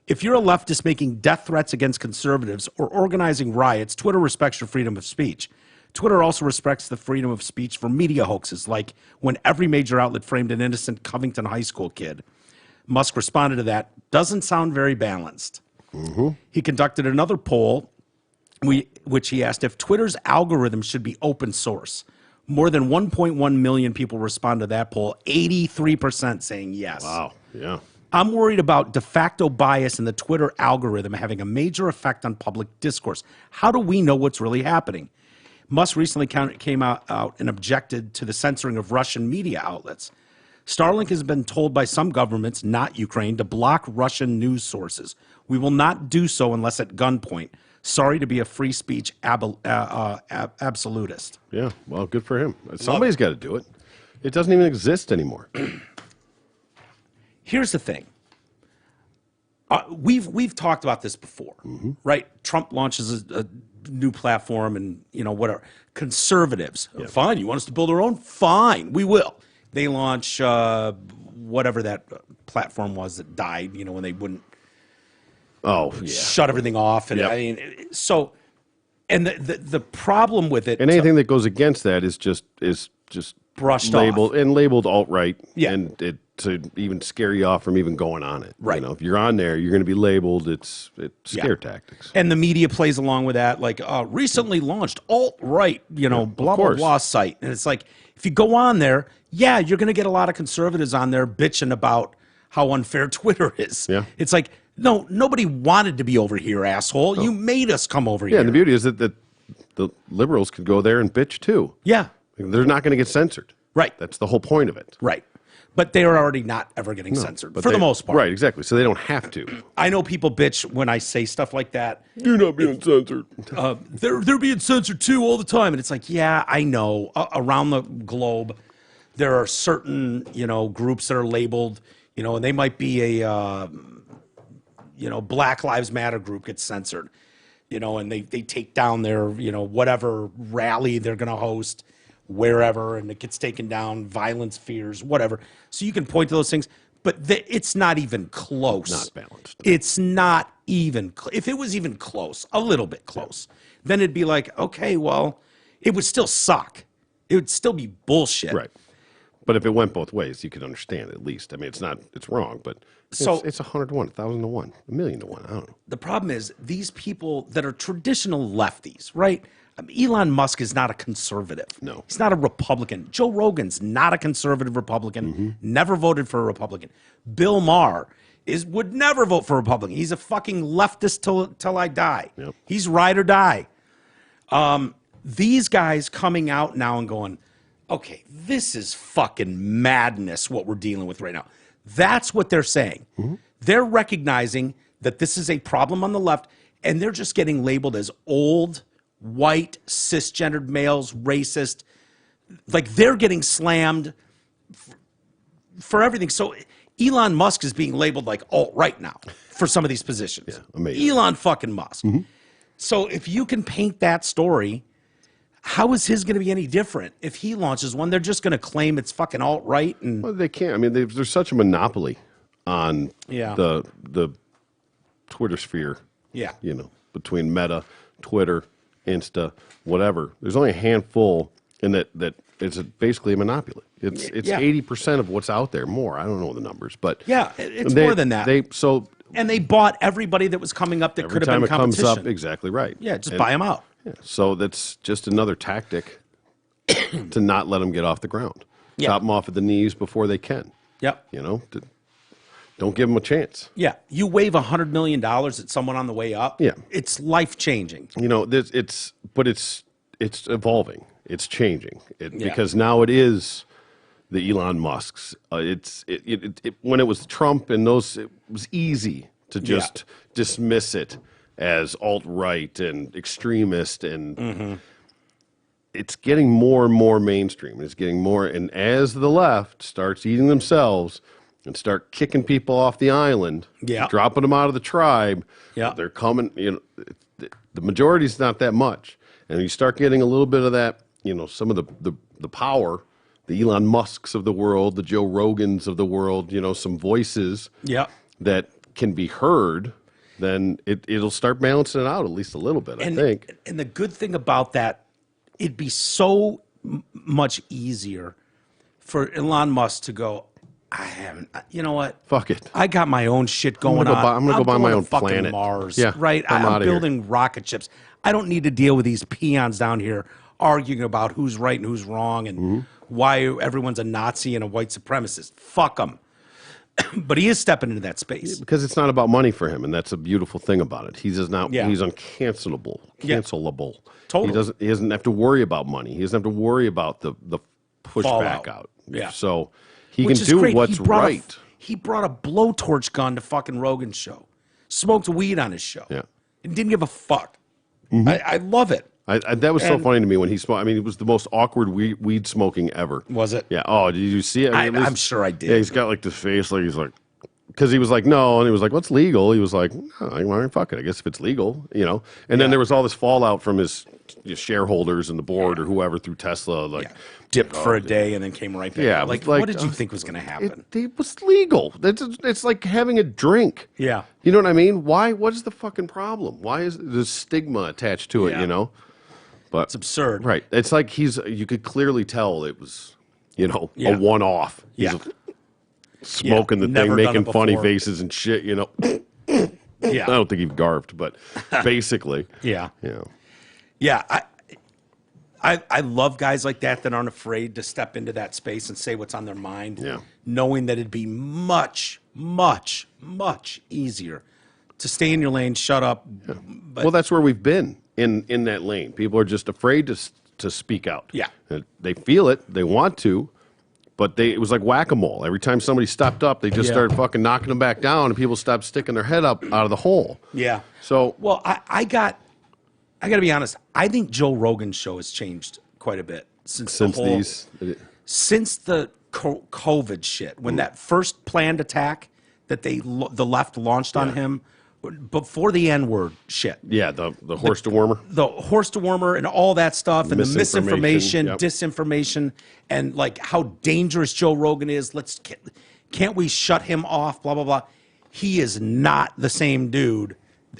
if you're a leftist making death threats against conservatives or organizing riots, Twitter respects your freedom of speech. Twitter also respects the freedom of speech for media hoaxes, like when every major outlet framed an innocent Covington High School kid. Musk responded to that. Doesn't sound very balanced. He conducted another poll, which he asked if Twitter's algorithm should be open source. More than 1.1 million people responded to that poll, 83% saying yes. Wow. Yeah. I'm worried about de facto bias in the Twitter algorithm having a major effect on public discourse. How do we know what's really happening? Musk recently came out and objected to the censoring of Russian media outlets. Starlink has been told by some governments, not Ukraine, to block Russian news sources. We will not do so unless at gunpoint. Sorry to be a free speech absolutist. Yeah. Well, good for him. Somebody's got to do it. It doesn't even exist anymore. Here's the thing. We've talked about this before, right? Trump launches a new platform, and whatever. Conservatives, fine. You want us to build our own? Fine, we will. They launch whatever that platform was that died. When they wouldn't shut everything off, and I mean, so. And the problem with it, and anything that goes against that is just brushed labeled off. and labeled alt-right, Yeah. and it to even scare you off from even going on it. Right. If you're on there, you're going to be labeled. It's scare tactics. And the media plays along with that, like recently launched alt-right, blah, blah, blah site. And it's like, if you go on there, you're going to get a lot of conservatives on there bitching about how unfair Twitter is. Yeah. It's like, no, nobody wanted to be over here, asshole. You made us come over here. Yeah, and the beauty is that the liberals could go there and bitch too. Yeah. They're not going to get censored. Right. That's the whole point of it. Right. But they are already not ever getting censored, for the most part. Right, exactly. So they don't have to. I know people bitch when I say stuff like that. You're not being censored. They're being censored too all the time. And it's like, yeah, I know. Around the globe, there are certain, groups that are labeled, and they might be a, Black Lives Matter group gets censored, and they take down their, whatever rally they're going to host wherever, and it gets taken down, violence fears, whatever. So you can point to those things, but it's not even close. Not balanced. It's not even, if it was even close, a little bit close, then it'd be like, okay, well, it would still suck. It would still be bullshit. Right. But if it went both ways, you could understand at least. I mean, it's wrong, but it's 100 to 1, 1,000 to 1, a million to 1. I don't know. The problem is these people that are traditional lefties, right? Elon Musk is not a conservative. No. He's not a Republican. Joe Rogan's not a conservative Republican, never voted for a Republican. Bill Maher would never vote for a Republican. He's a fucking leftist till I die. Yep. He's ride or die. These guys coming out now and going, okay, this is fucking madness what we're dealing with right now. That's what they're saying. They're recognizing that this is a problem on the left, and they're just getting labeled as old, white, cisgendered males, racist. Like, they're getting slammed for everything. So Elon Musk is being labeled like alt-right now for some of these positions. Yeah, amazing. Elon fucking Musk. So if you can paint that story, how is his going to be any different if he launches one? They're just going to claim it's fucking alt-right. And Well, they can't. I mean, there's such a monopoly on the Twitter sphere. Yeah. Between Meta, Twitter, Insta, whatever. There's only a handful, and that it's basically a monopoly. It's 80% of what's out there. More, I don't know the numbers, but it's more than that. And they bought everybody that was coming up that could have been every time it competition. comes up, exactly right. Yeah, just buy them out. Yeah, so that's just another tactic to not let them get off the ground. Yeah. Chop them off at the knees before they can. Yep. Don't give them a chance. Yeah, you wave $100 million at someone on the way up. Yeah. It's life changing. It's evolving. It's changing. Because now it is the Elon Musks. When it was Trump and those, it was easy to just dismiss it as alt-right and extremist, and it's getting more and more mainstream. It's getting more, and as the left starts eating themselves and start kicking people off the island, dropping them out of the tribe, they're coming. The majority's not that much, and you start getting a little bit of that. Some of the power, the Elon Musks of the world, the Joe Rogans of the world. Some voices that can be heard. Then it'll start balancing it out at least a little bit, I think. And the good thing about that it'd be so much easier for Elon Musk to go, I haven't, you know what? Fuck it. I got my own shit going on. I'm gonna go buy my going own to fucking planet. Mars, Yeah, right? I'm I'm outta here. building rocket ships. I don't need to deal with these peons down here arguing about who's right and who's wrong and Mm-hmm. why everyone's a Nazi and a white supremacist. Fuck them. But he is stepping into that space. Because it's not about money for him, and that's a beautiful thing about it. He's just not. Yeah. He's uncancelable, Yeah. cancelable. Totally. He doesn't have to worry about money. He doesn't have to worry about the pushback Fallout. out. Yeah. So he Which can is do great. what's right. He brought a blowtorch gun to fucking Rogan's show, smoked weed on his show, Yeah. and didn't give a fuck. I love it. That was so And- funny to me when he smoked. I mean, it was the most awkward weed smoking ever. Was it? Yeah. Oh, did you see it? I mean, at least- I'm sure I did. Yeah, he's got like this face, like he's like, because he was like, no, and he was like, what's legal? He was like, oh, fuck it, I guess if it's legal, you know. And then there was all this fallout from his shareholders and the board or whoever through Tesla, like Dipped for a day and then came right back. Yeah, like, like, what did you think was going to happen? it was legal. It's like having a drink. Yeah. You know what I mean? Why? What is the fucking problem? Why is the stigma attached to it? Yeah. You know. But It's absurd. right? It's like you could clearly tell it was, a Yeah. one-off. He's Yeah. smoking the never thing, done it making funny before. faces and shit. I Yeah. don't think he garfed, but basically, Yeah. yeah. Yeah. I love guys like that aren't afraid to step into that space and say what's on their mind, Yeah. knowing that it'd be much, much, much easier to stay in your lane, shut up. But Well, that's where we've been in that lane. People are just afraid to speak out. Yeah. They feel it, they want to, but it was like whack-a-mole. Every time somebody stepped up, they just Yeah. started fucking knocking them back down, and people stopped sticking their head up out of the hole. yeah. So Well, I got to be honest. I think Joe Rogan's show has changed quite a bit since the COVID shit. When that first planned attack that the left launched on him before the N-word shit. yeah, the horse dewormer. The horse dewormer and all that stuff and the misinformation, Yep. disinformation, and like how dangerous Joe Rogan is. Can't we shut him off? Blah, blah, blah. He is not the same dude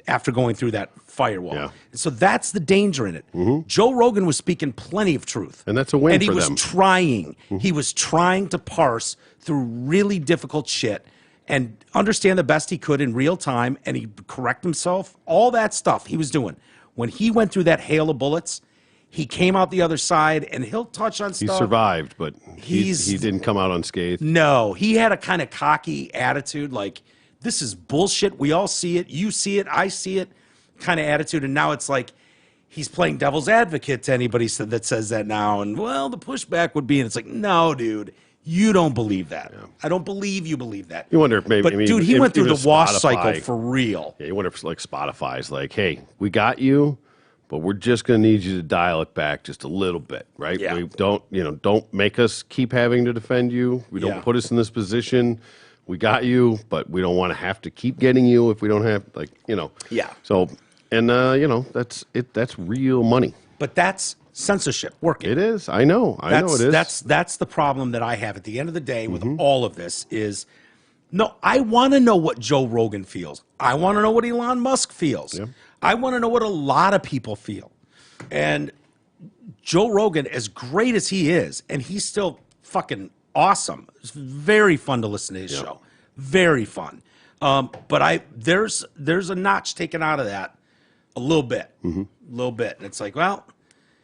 after going through that firewall. Yeah. So that's the danger in it. Joe Rogan was speaking plenty of truth. And that's a win And he for was them. trying. He was trying to parse through really difficult shit and understand the best he could in real time, and he correct himself. All that stuff he was doing. When he went through that hail of bullets, he came out the other side, and he'll touch on He stuff. survived, but he He's- didn't come out unscathed. No, he had a kind of cocky attitude, like, this is bullshit. We all see it. You see it. I see it kind of attitude. And now it's like he's playing devil's advocate to anybody that says that now. And, well, the pushback would be, and it's like, no, dude, you don't believe that. I don't believe you believe that. You wonder if maybe, But, I mean, dude, he if- went through even the if wash Spotify- cycle for real. Yeah, you wonder if like Spotify's like, hey, we got you, but we're just going to need you to dial it back just a little bit, right? Yeah. We don't make us keep having to defend you. We don't Yeah. put us in this position. We got you, but we don't want to have to keep getting you if we don't have Yeah. So, and that's it. That's real money. But that's censorship working. It is. I know. I know it is. That's the problem that I have at the end of the day with all of this is, no, I want to know what Joe Rogan feels. I want to know what Elon Musk feels. I want to know what a lot of people feel. And Joe Rogan, as great as he is, and he's still fucking awesome. It's very fun to listen to his show. Very fun. But there's a notch taken out of that a little bit. A little bit. And it's like, well,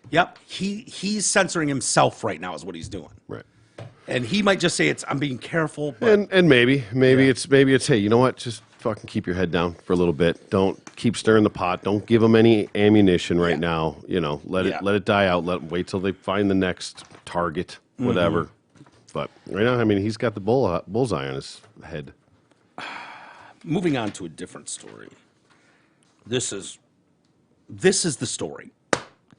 yep, he's censoring himself right now is what he's doing. Right. And he might just say I'm being careful, but And maybe it's hey, you know what? Just fucking keep your head down for a little bit. Don't keep stirring the pot. Don't give them any ammunition right now. Let it die out. Wait till they find the next target, whatever. But right now, I mean, he's got the bullseye on his head. moving on to a different story. This is the story.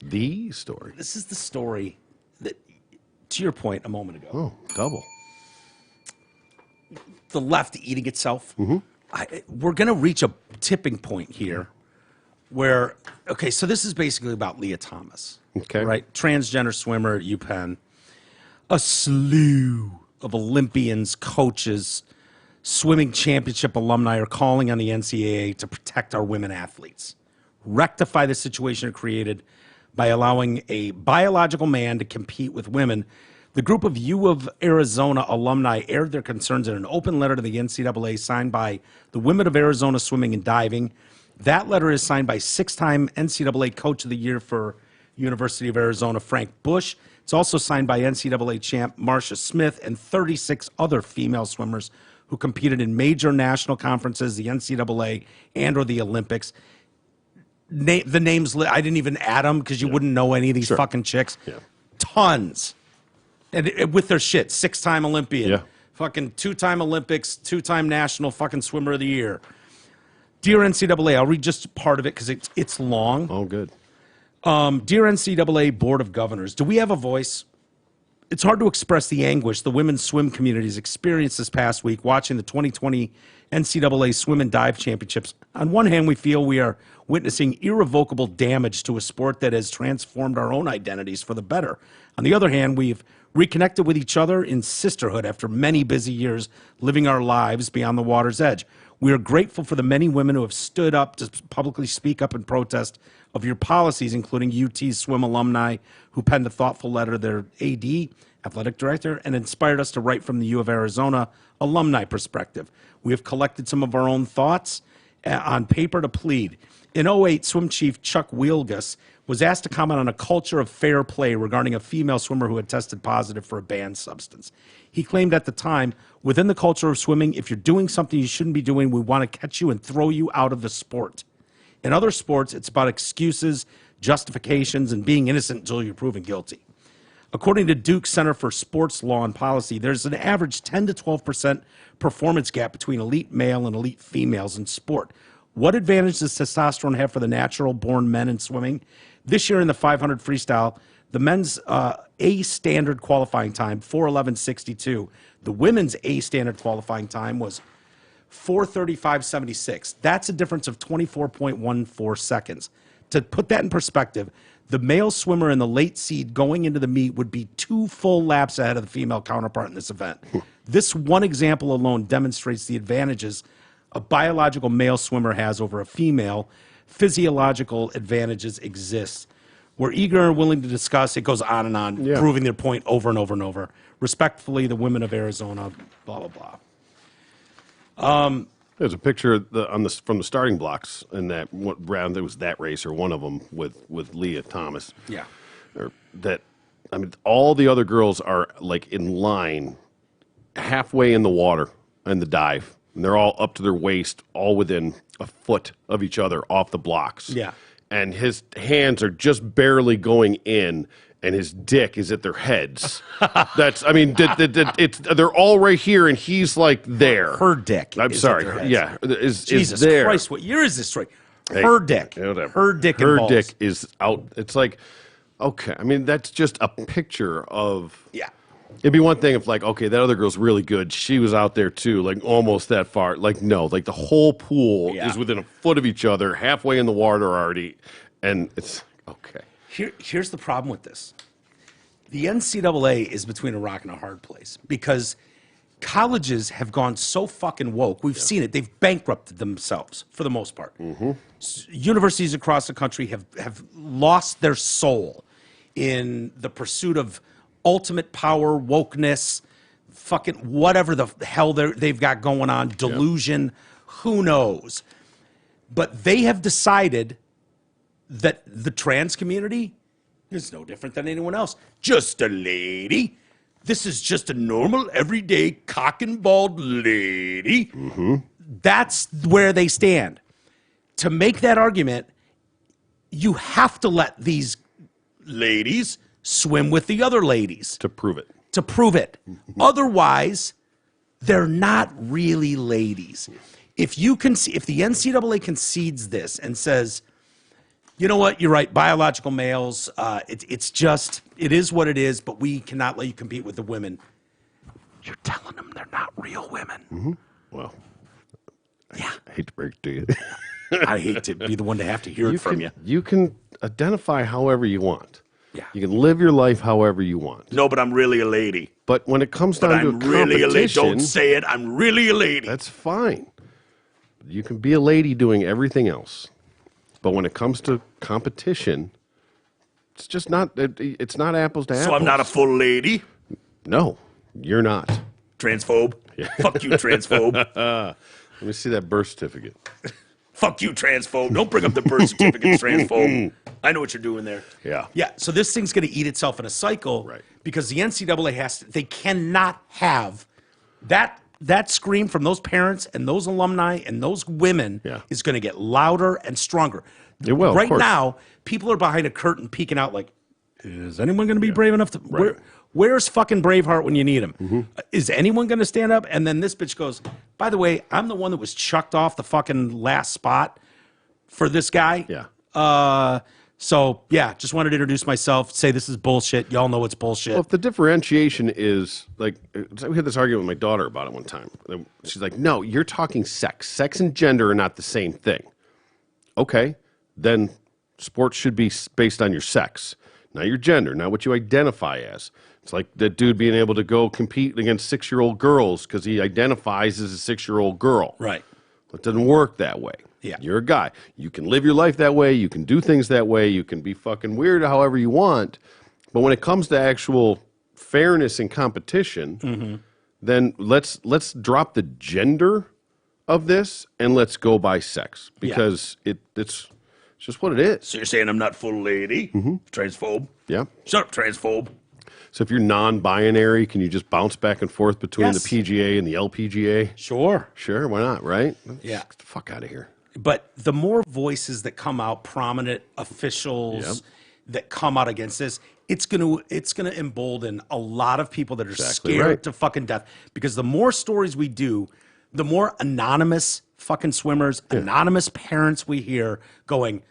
The story. This is the story that, to your point a moment ago, Oh, double. the left eating itself. We're going to reach a tipping point here where, okay, so this is basically about Leah Thomas. Okay. Right? Transgender swimmer at UPenn. A slew of Olympians, coaches, swimming championship alumni are calling on the NCAA to protect our women athletes, rectify the situation it created by allowing a biological man to compete with women. The group of U of Arizona alumni aired their concerns in an open letter to the NCAA signed by the Women of Arizona Swimming and Diving. That letter is signed by six-time NCAA Coach of the Year for University of Arizona, Frank Bush. It's also signed by NCAA champ Marcia Smith and 36 other female swimmers who competed in major national conferences, the NCAA and or the Olympics. The names, I didn't even add them because you wouldn't know any of these fucking chicks. Yeah. Tons. And with their shit, six-time Olympian, Yeah. fucking two-time Olympics, two-time national fucking swimmer of the year. Dear NCAA, I'll read just part of it because it's long. Oh, good. Dear NCAA Board of Governors, do we have a voice? It's hard to express the anguish the women's swim community has experienced this past week watching the 2020 NCAA Swim and Dive Championships. On one hand, we feel we are witnessing irrevocable damage to a sport that has transformed our own identities for the better. On the other hand, we've reconnected with each other in sisterhood after many busy years living our lives beyond the water's edge. We are grateful for the many women who have stood up to publicly speak up in protest of your policies, including UT swim alumni who penned a thoughtful letter to their AD, athletic director, and inspired us to write from the U of Arizona alumni perspective. We have collected some of our own thoughts on paper to plead. In 2008, swim chief Chuck Wielgus was asked to comment on a culture of fair play regarding a female swimmer who had tested positive for a banned substance. He claimed at the time, within the culture of swimming, if you're doing something you shouldn't be doing, we want to catch you and throw you out of the sport. In other sports, it's about excuses, justifications, and being innocent until you're proven guilty. According to Duke Center for Sports Law and Policy, there's an average 10 to 12% performance gap between elite male and elite females in sport. What advantage does testosterone have for the natural-born men in swimming? This year in the 500 freestyle, the men's A standard qualifying time, 4:11.62. The women's A standard qualifying time was 4:35.76. That's a difference of 24.14 seconds. To put that in perspective, the male swimmer in the late seed going into the meet would be 2 full laps ahead of the female counterpart in this event. This one example alone demonstrates the advantages a biological male swimmer has over a female. Physiological advantages exist. We're eager and willing to discuss. It goes on and on, Yeah. proving their point over and over and over. Respectfully, the women of Arizona, blah, blah, blah. There's a picture from the starting blocks in that round. There was that race or one of them with Leah Thomas. Yeah. All the other girls are like in line, halfway in the water in the dive, and they're all up to their waist, all within a foot of each other off the blocks. Yeah. And his hands are just barely going in, and his dick is at their heads. They're all right here, and he's like there. Her dick. I'm is at sorry. their heads. Yeah, is Jesus there. Christ, what year is this story? Hey, Her dick. whatever. Her dick and Her balls. dick is out. It's like, okay. That's just a picture of. Yeah. It'd be one thing if, like, okay, that other girl's really good. She was out there too, like almost that far. Like, no, like the whole pool Yeah. is within a foot of each other, halfway in the water already, and it's okay. Here's the problem with this. The NCAA is between a rock and a hard place because colleges have gone so fucking woke. We've seen it. They've bankrupted themselves for the most part. Universities across the country have lost their soul in the pursuit of ultimate power, wokeness, fucking whatever the hell they've got going on, delusion, who knows. But they have decided that the trans community is no different than anyone else. Just a lady. This is just a normal, everyday, cock and bald lady. That's where they stand. To make that argument, you have to let these ladies swim with the other ladies To prove it. to prove it. Otherwise, they're not really ladies. If the NCAA concedes this and says, you know what, you're right, biological males, it is what it is, but we cannot let you compete with the women. You're telling them they're not real women. Well, Yeah. I hate to break it to you. I hate to be the one to have to hear it from you. You can identify however you want. Yeah. You can live your life however you want. No, but I'm really a lady. But when it comes down to a competition, Don't say it. I'm really a lady. that's fine. You can be a lady doing everything else. But when it comes to competition, It's just not. It's not apples to apples. So I'm not a full lady? No, you're not. Transphobe? Fuck you, transphobe. Let me see that birth certificate. Fuck you, transphobe. Don't bring up the birth certificate, transphobe. I know what you're doing there. Yeah. Yeah, so this thing's going to eat itself in a cycle, Right. Because the NCAA they cannot have that scream from those parents and those alumni and those women Yeah. is going to get louder and stronger. It will, of Right course. now, people are behind a curtain peeking out like, is anyone going to be brave enough to? Where's fucking Braveheart when you need him? Mm-hmm. Is anyone going to stand up? And then this bitch goes, by the way, I'm the one that was chucked off the fucking last spot for this guy. Yeah. So yeah, just wanted to introduce myself, say this is bullshit. Y'all know it's bullshit. Well, if the differentiation is like, we had this argument with my daughter about it one time. She's like, "No, you're talking sex. Sex and gender are not the same thing." Okay, then sports should be based on your sex, not your gender, not what you identify as. It's like that dude being able to go compete against 6-year-old girls because he identifies as a 6-year-old girl. Right. It doesn't work that way. Yeah. You're a guy. You can live your life that way. You can do things that way. You can be fucking weird however you want. But when it comes to actual fairness and competition, then let's drop the gender of this and let's go by sex because it's just what it is. So you're saying I'm not full lady? Transphobe? Yeah. Shut up, transphobe. So if you're non-binary, can you just bounce back and forth between Yes. the PGA and the LPGA? Sure. Sure, why not, right? Yeah. Get the fuck out of here. But the more voices that come out, prominent officials that come out against this, it's gonna embolden a lot of people that are Exactly scared right. to fucking death. Because the more stories we do, the more anonymous fucking swimmers, anonymous parents we hear going,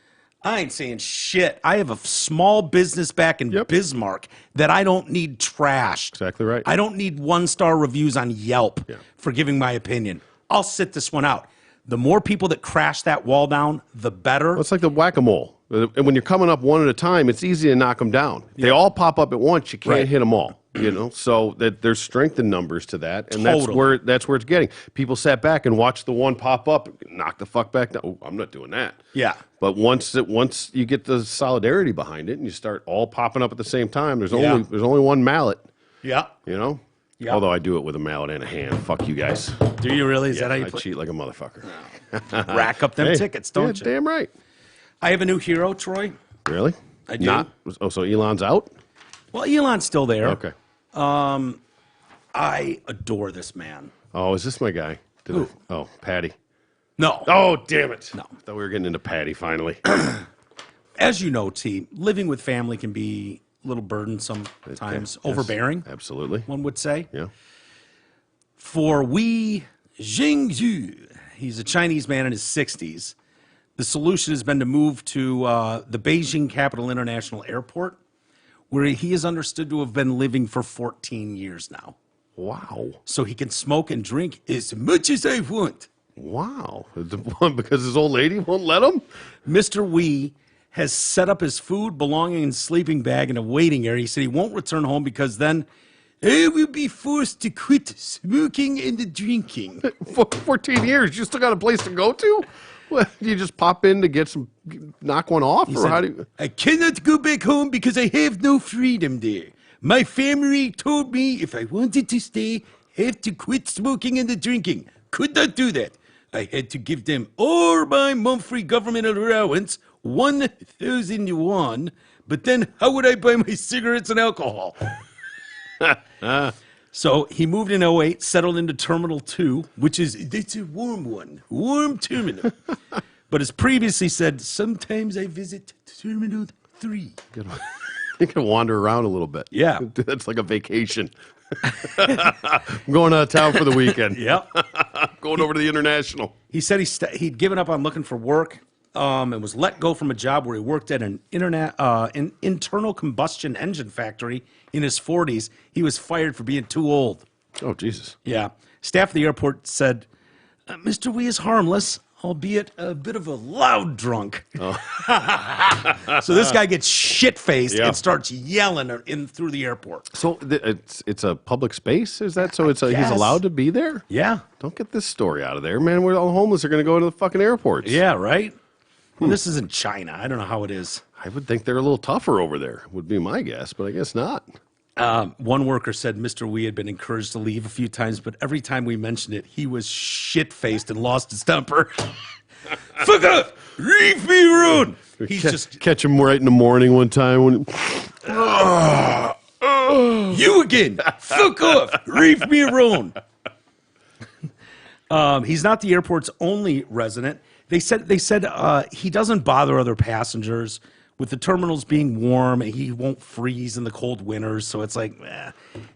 I ain't saying shit. I have a small business back in Bismarck that I don't need trashed. Exactly right. I don't need 1-star reviews on Yelp for giving my opinion. I'll sit this one out. The more people that crash that wall down, the better. Well, it's like the whack-a-mole. And when you're coming up one at a time, it's easy to knock them down. They all pop up at once. You can't hit them all. You know, so that there's strength in numbers to that, and that's where it's getting. People sat back and watched the one pop up, knock the fuck back down. Oh, I'm not doing that. Yeah. But once you get the solidarity behind it, and you start all popping up at the same time, there's only one mallet. Yeah. You know. Yeah. Although I do it with a mallet and a hand. Fuck you guys. Do you really? Is that how you I cheat like a motherfucker. rack up them Hey, tickets, don't you? Damn right. I have a new hero, Troy. Really? I do. So Elon's out? Well, Elon's still there. Okay. I adore this man. Oh, is this my guy? Patty. No. Oh, damn it. No. I thought we were getting into Patty finally. As you know, T, living with family can be a little burdensome times, overbearing, Absolutely. one would say. Yeah. For Wei Jingzhu, he's a Chinese man in his 60s. The solution has been to move to the Beijing Capital International Airport, where he is understood to have been living for 14 years now. Wow. So he can smoke and drink as much as I want. Wow. Because his old lady won't let him? Mr. Wei has set up his food, belonging, and sleeping bag in a waiting area. He said he won't return home because then I will be forced to quit smoking and drinking. For 14 years. You still got a place to go to? What, you just pop in to knock one off? He Or said, how do you? I cannot go back home because I have no freedom there. My family told me if I wanted to stay, I have to quit smoking and drinking. Could not do that. I had to give them all my monthly government allowance, 1,000 yuan, but then how would I buy my cigarettes and alcohol? So he moved in 08, settled into Terminal 2, it's a warm one, warm terminal. But as previously said, sometimes I visit Terminal 3. You can wander around a little bit. Yeah. That's like a vacation. I'm going out of town for the weekend. Yep. Going over to the International. He said he'd given up on looking for work and was let go from a job where he worked at an internal combustion engine factory in his 40s. He was fired for being too old. Oh, Jesus. Yeah. Staff at the airport said, Mr. Wei is harmless, albeit a bit of a loud drunk. Oh. So this guy gets shit-faced and starts yelling through the airport. So it's a public space, is that? So he's Yes. allowed to be there? Yeah. Don't get this story out of there, man. Where all the homeless are going to go to the fucking airports. Yeah, right? Well, this isn't China. I don't know how it is. I would think they're a little tougher over there, would be my guess, but I guess not. One worker said Mr. Wee had been encouraged to leave a few times, but every time we mentioned it, he was shit-faced and lost his temper. Fuck off! Leave me alone! He's just... Catch him right in the morning one time when... You again! Fuck off! Leave me alone! He's not the airport's only resident. They said he doesn't bother other passengers. With the terminals being warm, he won't freeze in the cold winters. So it's like,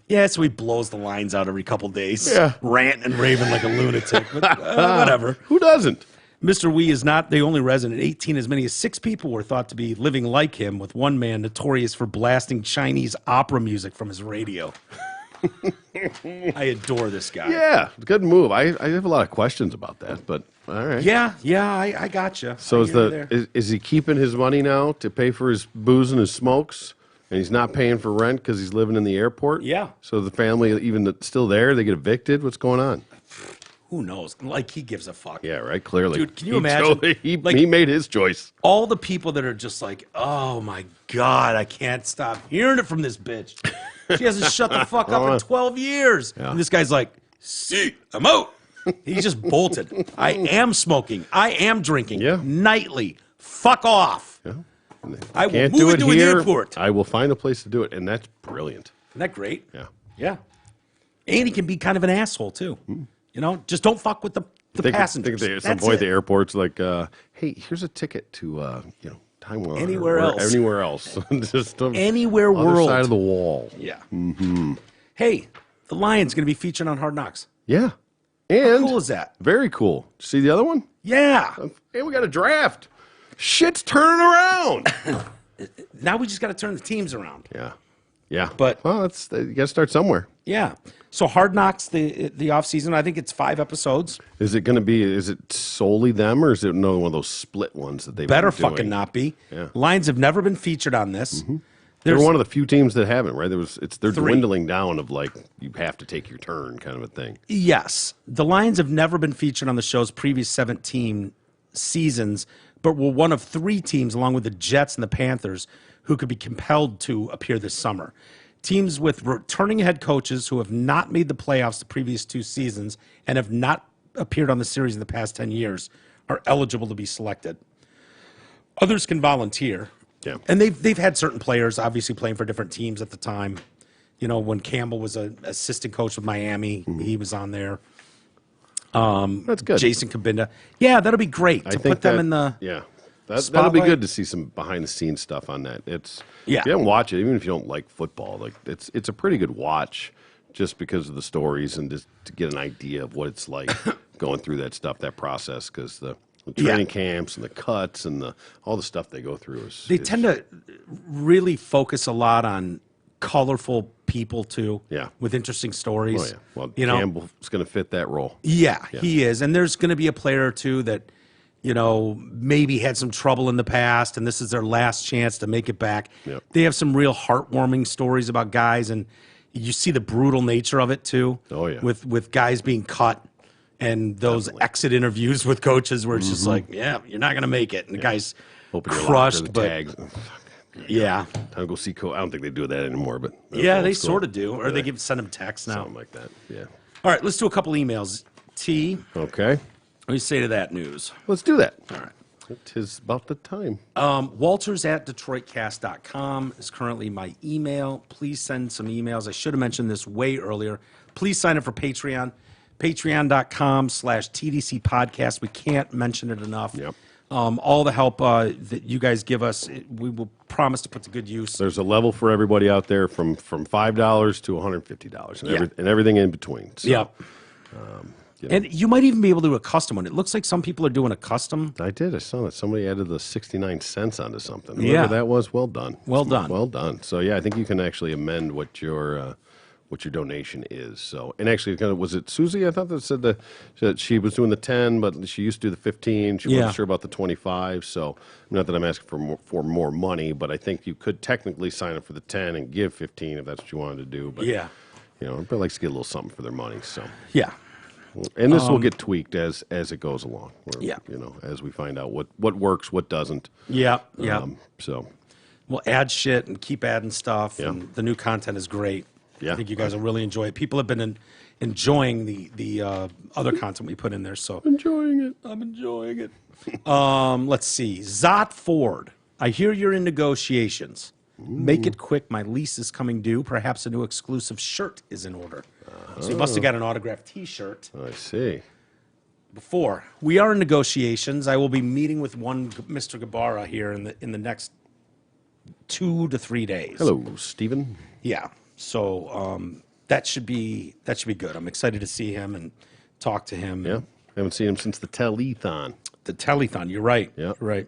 yeah. So he blows the lines out every couple days, ranting and raving like a lunatic. But whatever. Who doesn't? Mr. Wee is not the only resident. 18, as many as 6 people were thought to be living like him, with one man notorious for blasting Chinese opera music from his radio. I adore this guy. Yeah, good move. I have a lot of questions about that, but all right. Yeah, I gotcha. So I is he keeping his money now to pay for his booze and his smokes, and he's not paying for rent because he's living in the airport? Yeah. So the family, even that's still there, they get evicted. What's going on? Who knows? Like, he gives a fuck. Yeah, right. Clearly, Dude, can you imagine? He Like, made his choice. all the people that are just like, oh my God, I can't stop hearing it from this bitch. She hasn't shut the fuck up in 12 years. Yeah. And this guy's like, see, I'm out. He just bolted. I am smoking. I am drinking nightly. Fuck off. Yeah. I will Can't move do it it to an here. airport. I will find a place to do it, and that's brilliant. Isn't that great? Yeah. Yeah. And he can be kind of an asshole, too. You know, just don't fuck with the passengers. At some point, the airport's like, hey, here's a ticket to, Taiwan. Anywhere or else. Anywhere else. Just Anywhere other world. side of the wall. Yeah. Hey, the Lions going to be featured on Hard Knocks. Yeah. And How cool is that? Very cool. See the other one? Yeah. And we got a draft. Shit's turning around. Now we just got to turn the teams around. Yeah. Yeah. But- well, you got to start somewhere. Yeah. So Hard Knocks, the off season, I think it's 5 episodes. Is it solely them, or is it another one of those split ones that they've Better been doing? fucking not be. Yeah. Lions have never been featured on this. They're There's one of the few teams that haven't, right? They're 3. dwindling down of like you have to take your turn kind of a thing. Yes. The Lions have never been featured on the show's previous 17 seasons, but were one of 3 teams, along with the Jets and the Panthers, who could be compelled to appear this summer. Teams with returning head coaches who have not made the playoffs the previous 2 seasons and have not appeared on the series in the past 10 years are eligible to be selected. Others can volunteer. Yeah. And they've had certain players obviously playing for different teams at the time. You know, when Campbell was an assistant coach with Miami, he was on there. That's good. Jason Kabinda. Yeah, that'll be great to put them in the that'll be spotlight. good to see some behind the scenes stuff on that. If you don't watch it, even if you don't like football, like it's a pretty good watch just because of the stories and just to get an idea of what it's like going through that stuff, that process, because the training camps and the cuts and all the stuff they go through They tend to really focus a lot on colorful people too. Yeah. With interesting stories. Oh yeah, well, you know, Campbell's going to fit that role. Yeah, he is. And there's going to be a player or two that, you know, maybe had some trouble in the past and this is their last chance to make it back. Yep. They have some real heartwarming stories about guys, and you see the brutal nature of it too. Oh, yeah. With guys being cut and those exit interviews with coaches where it's just like, yeah, you're not going to make it. And the guy's Open your locker, crushed, the but tags. yeah. Time to go see coach. I don't think they do that anymore, but Yeah, old they school. sort of do. Or they send them texts now. Something like that. Yeah. All right, let's do a couple emails. T, Okay. what do you say to that news? Let's do that. All right. It is about the time. Walters at DetroitCast.com is currently my email. Please send some emails. I should have mentioned this way earlier. Please sign up for Patreon. Patreon.com/TDC podcast. We can't mention it enough. Yep. All the help that you guys give us, we will promise to put to good use. There's a level for everybody out there from $5 to $150 and, Yeah. and everything in between. So, Yep. And you might even be able to do a custom one. It looks like some people are doing a custom. I did. I saw that somebody added the 69 cents onto something. Yeah. Whatever that was, well done. Well done. Well done. So yeah, I think you can actually amend what your donation is. So, and actually, was it Susie? I thought that said that she was doing the 10, but she used to do the 15. She Yeah. wasn't sure about the 25. So, not that I'm asking for more money, but I think you could technically sign up for the 10 and give 15 if that's what you wanted to do. But Yeah. everybody likes to get a little something for their money. So, Yeah. And this will get tweaked as it goes along. Yeah. You know, as we find out what works, what doesn't. Yeah, yeah. So, We'll add shit and keep adding stuff. Yeah. And the new content is great. Yeah. I think you guys will really enjoy it. People have been enjoying the other content we put in there. So enjoying it. I'm enjoying it. Let's see. Zot Ford. I hear you're in negotiations. Make it quick. My lease is coming due. Perhaps a new exclusive shirt is in order. So you must have got an autographed T-shirt I see. before. We are in negotiations. I will be meeting with one Mr. Gabara here in the next 2 to 3 days. Hello, Stephen. Yeah. So that should be good. I'm excited to see him and talk to him. Yeah. Haven't seen him since the telethon. The telethon. You're right. Yeah. You're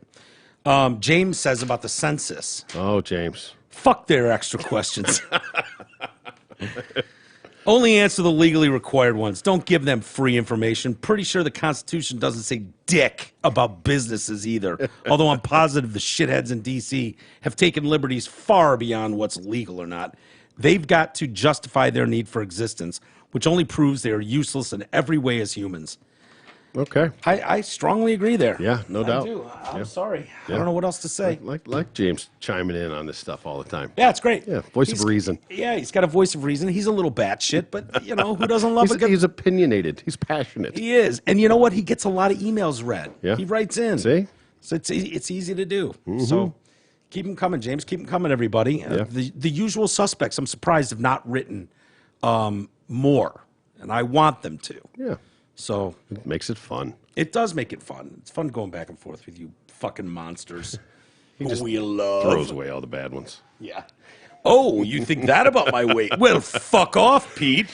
right. James says about the census. Oh, James. Fuck their extra questions. Only answer the legally required ones. Don't give them free information. Pretty sure the Constitution doesn't say dick about businesses either. Although I'm positive the shitheads in D.C. have taken liberties far beyond what's legal or not. They've got to justify their need for existence, which only proves they are useless in every way as humans. Okay. I strongly agree there. Yeah, no doubt. I do. I'm Yeah. sorry. I Yeah. don't know what else to say. Like James chiming in on this stuff all the time. Yeah, it's great. Yeah, voice of He's- reason. Yeah, he's got a voice of reason. He's a little batshit, but you know who doesn't love a good? He's opinionated. He's passionate. He is, and you know what? He gets a lot of emails read. Yeah. He writes in. See? So it's easy to do. So keep them coming, James. Keep them coming, everybody. Yeah. The usual suspects. I'm surprised have not written more, and I want them to. Yeah. So It makes it fun. it does make it fun. It's fun going back and forth with you fucking monsters. He just we love. throws away all the bad ones. Yeah. Oh, you think that about my weight? Well, fuck off, Pete.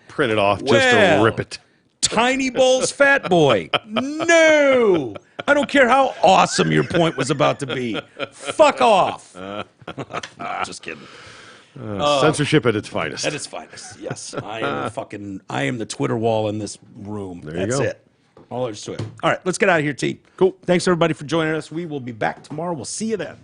Print it off just Well. to rip it. Tiny Bowls Fat Boy. No. I don't care how awesome your point was about to be. Fuck off. No, just kidding. Censorship at its finest. At its finest. Yes. I am the Twitter wall in this room. you That's go. it. All there's to it. All right, let's get out of here, T. Cool. Thanks everybody for joining us. We will be back tomorrow. We'll see you then.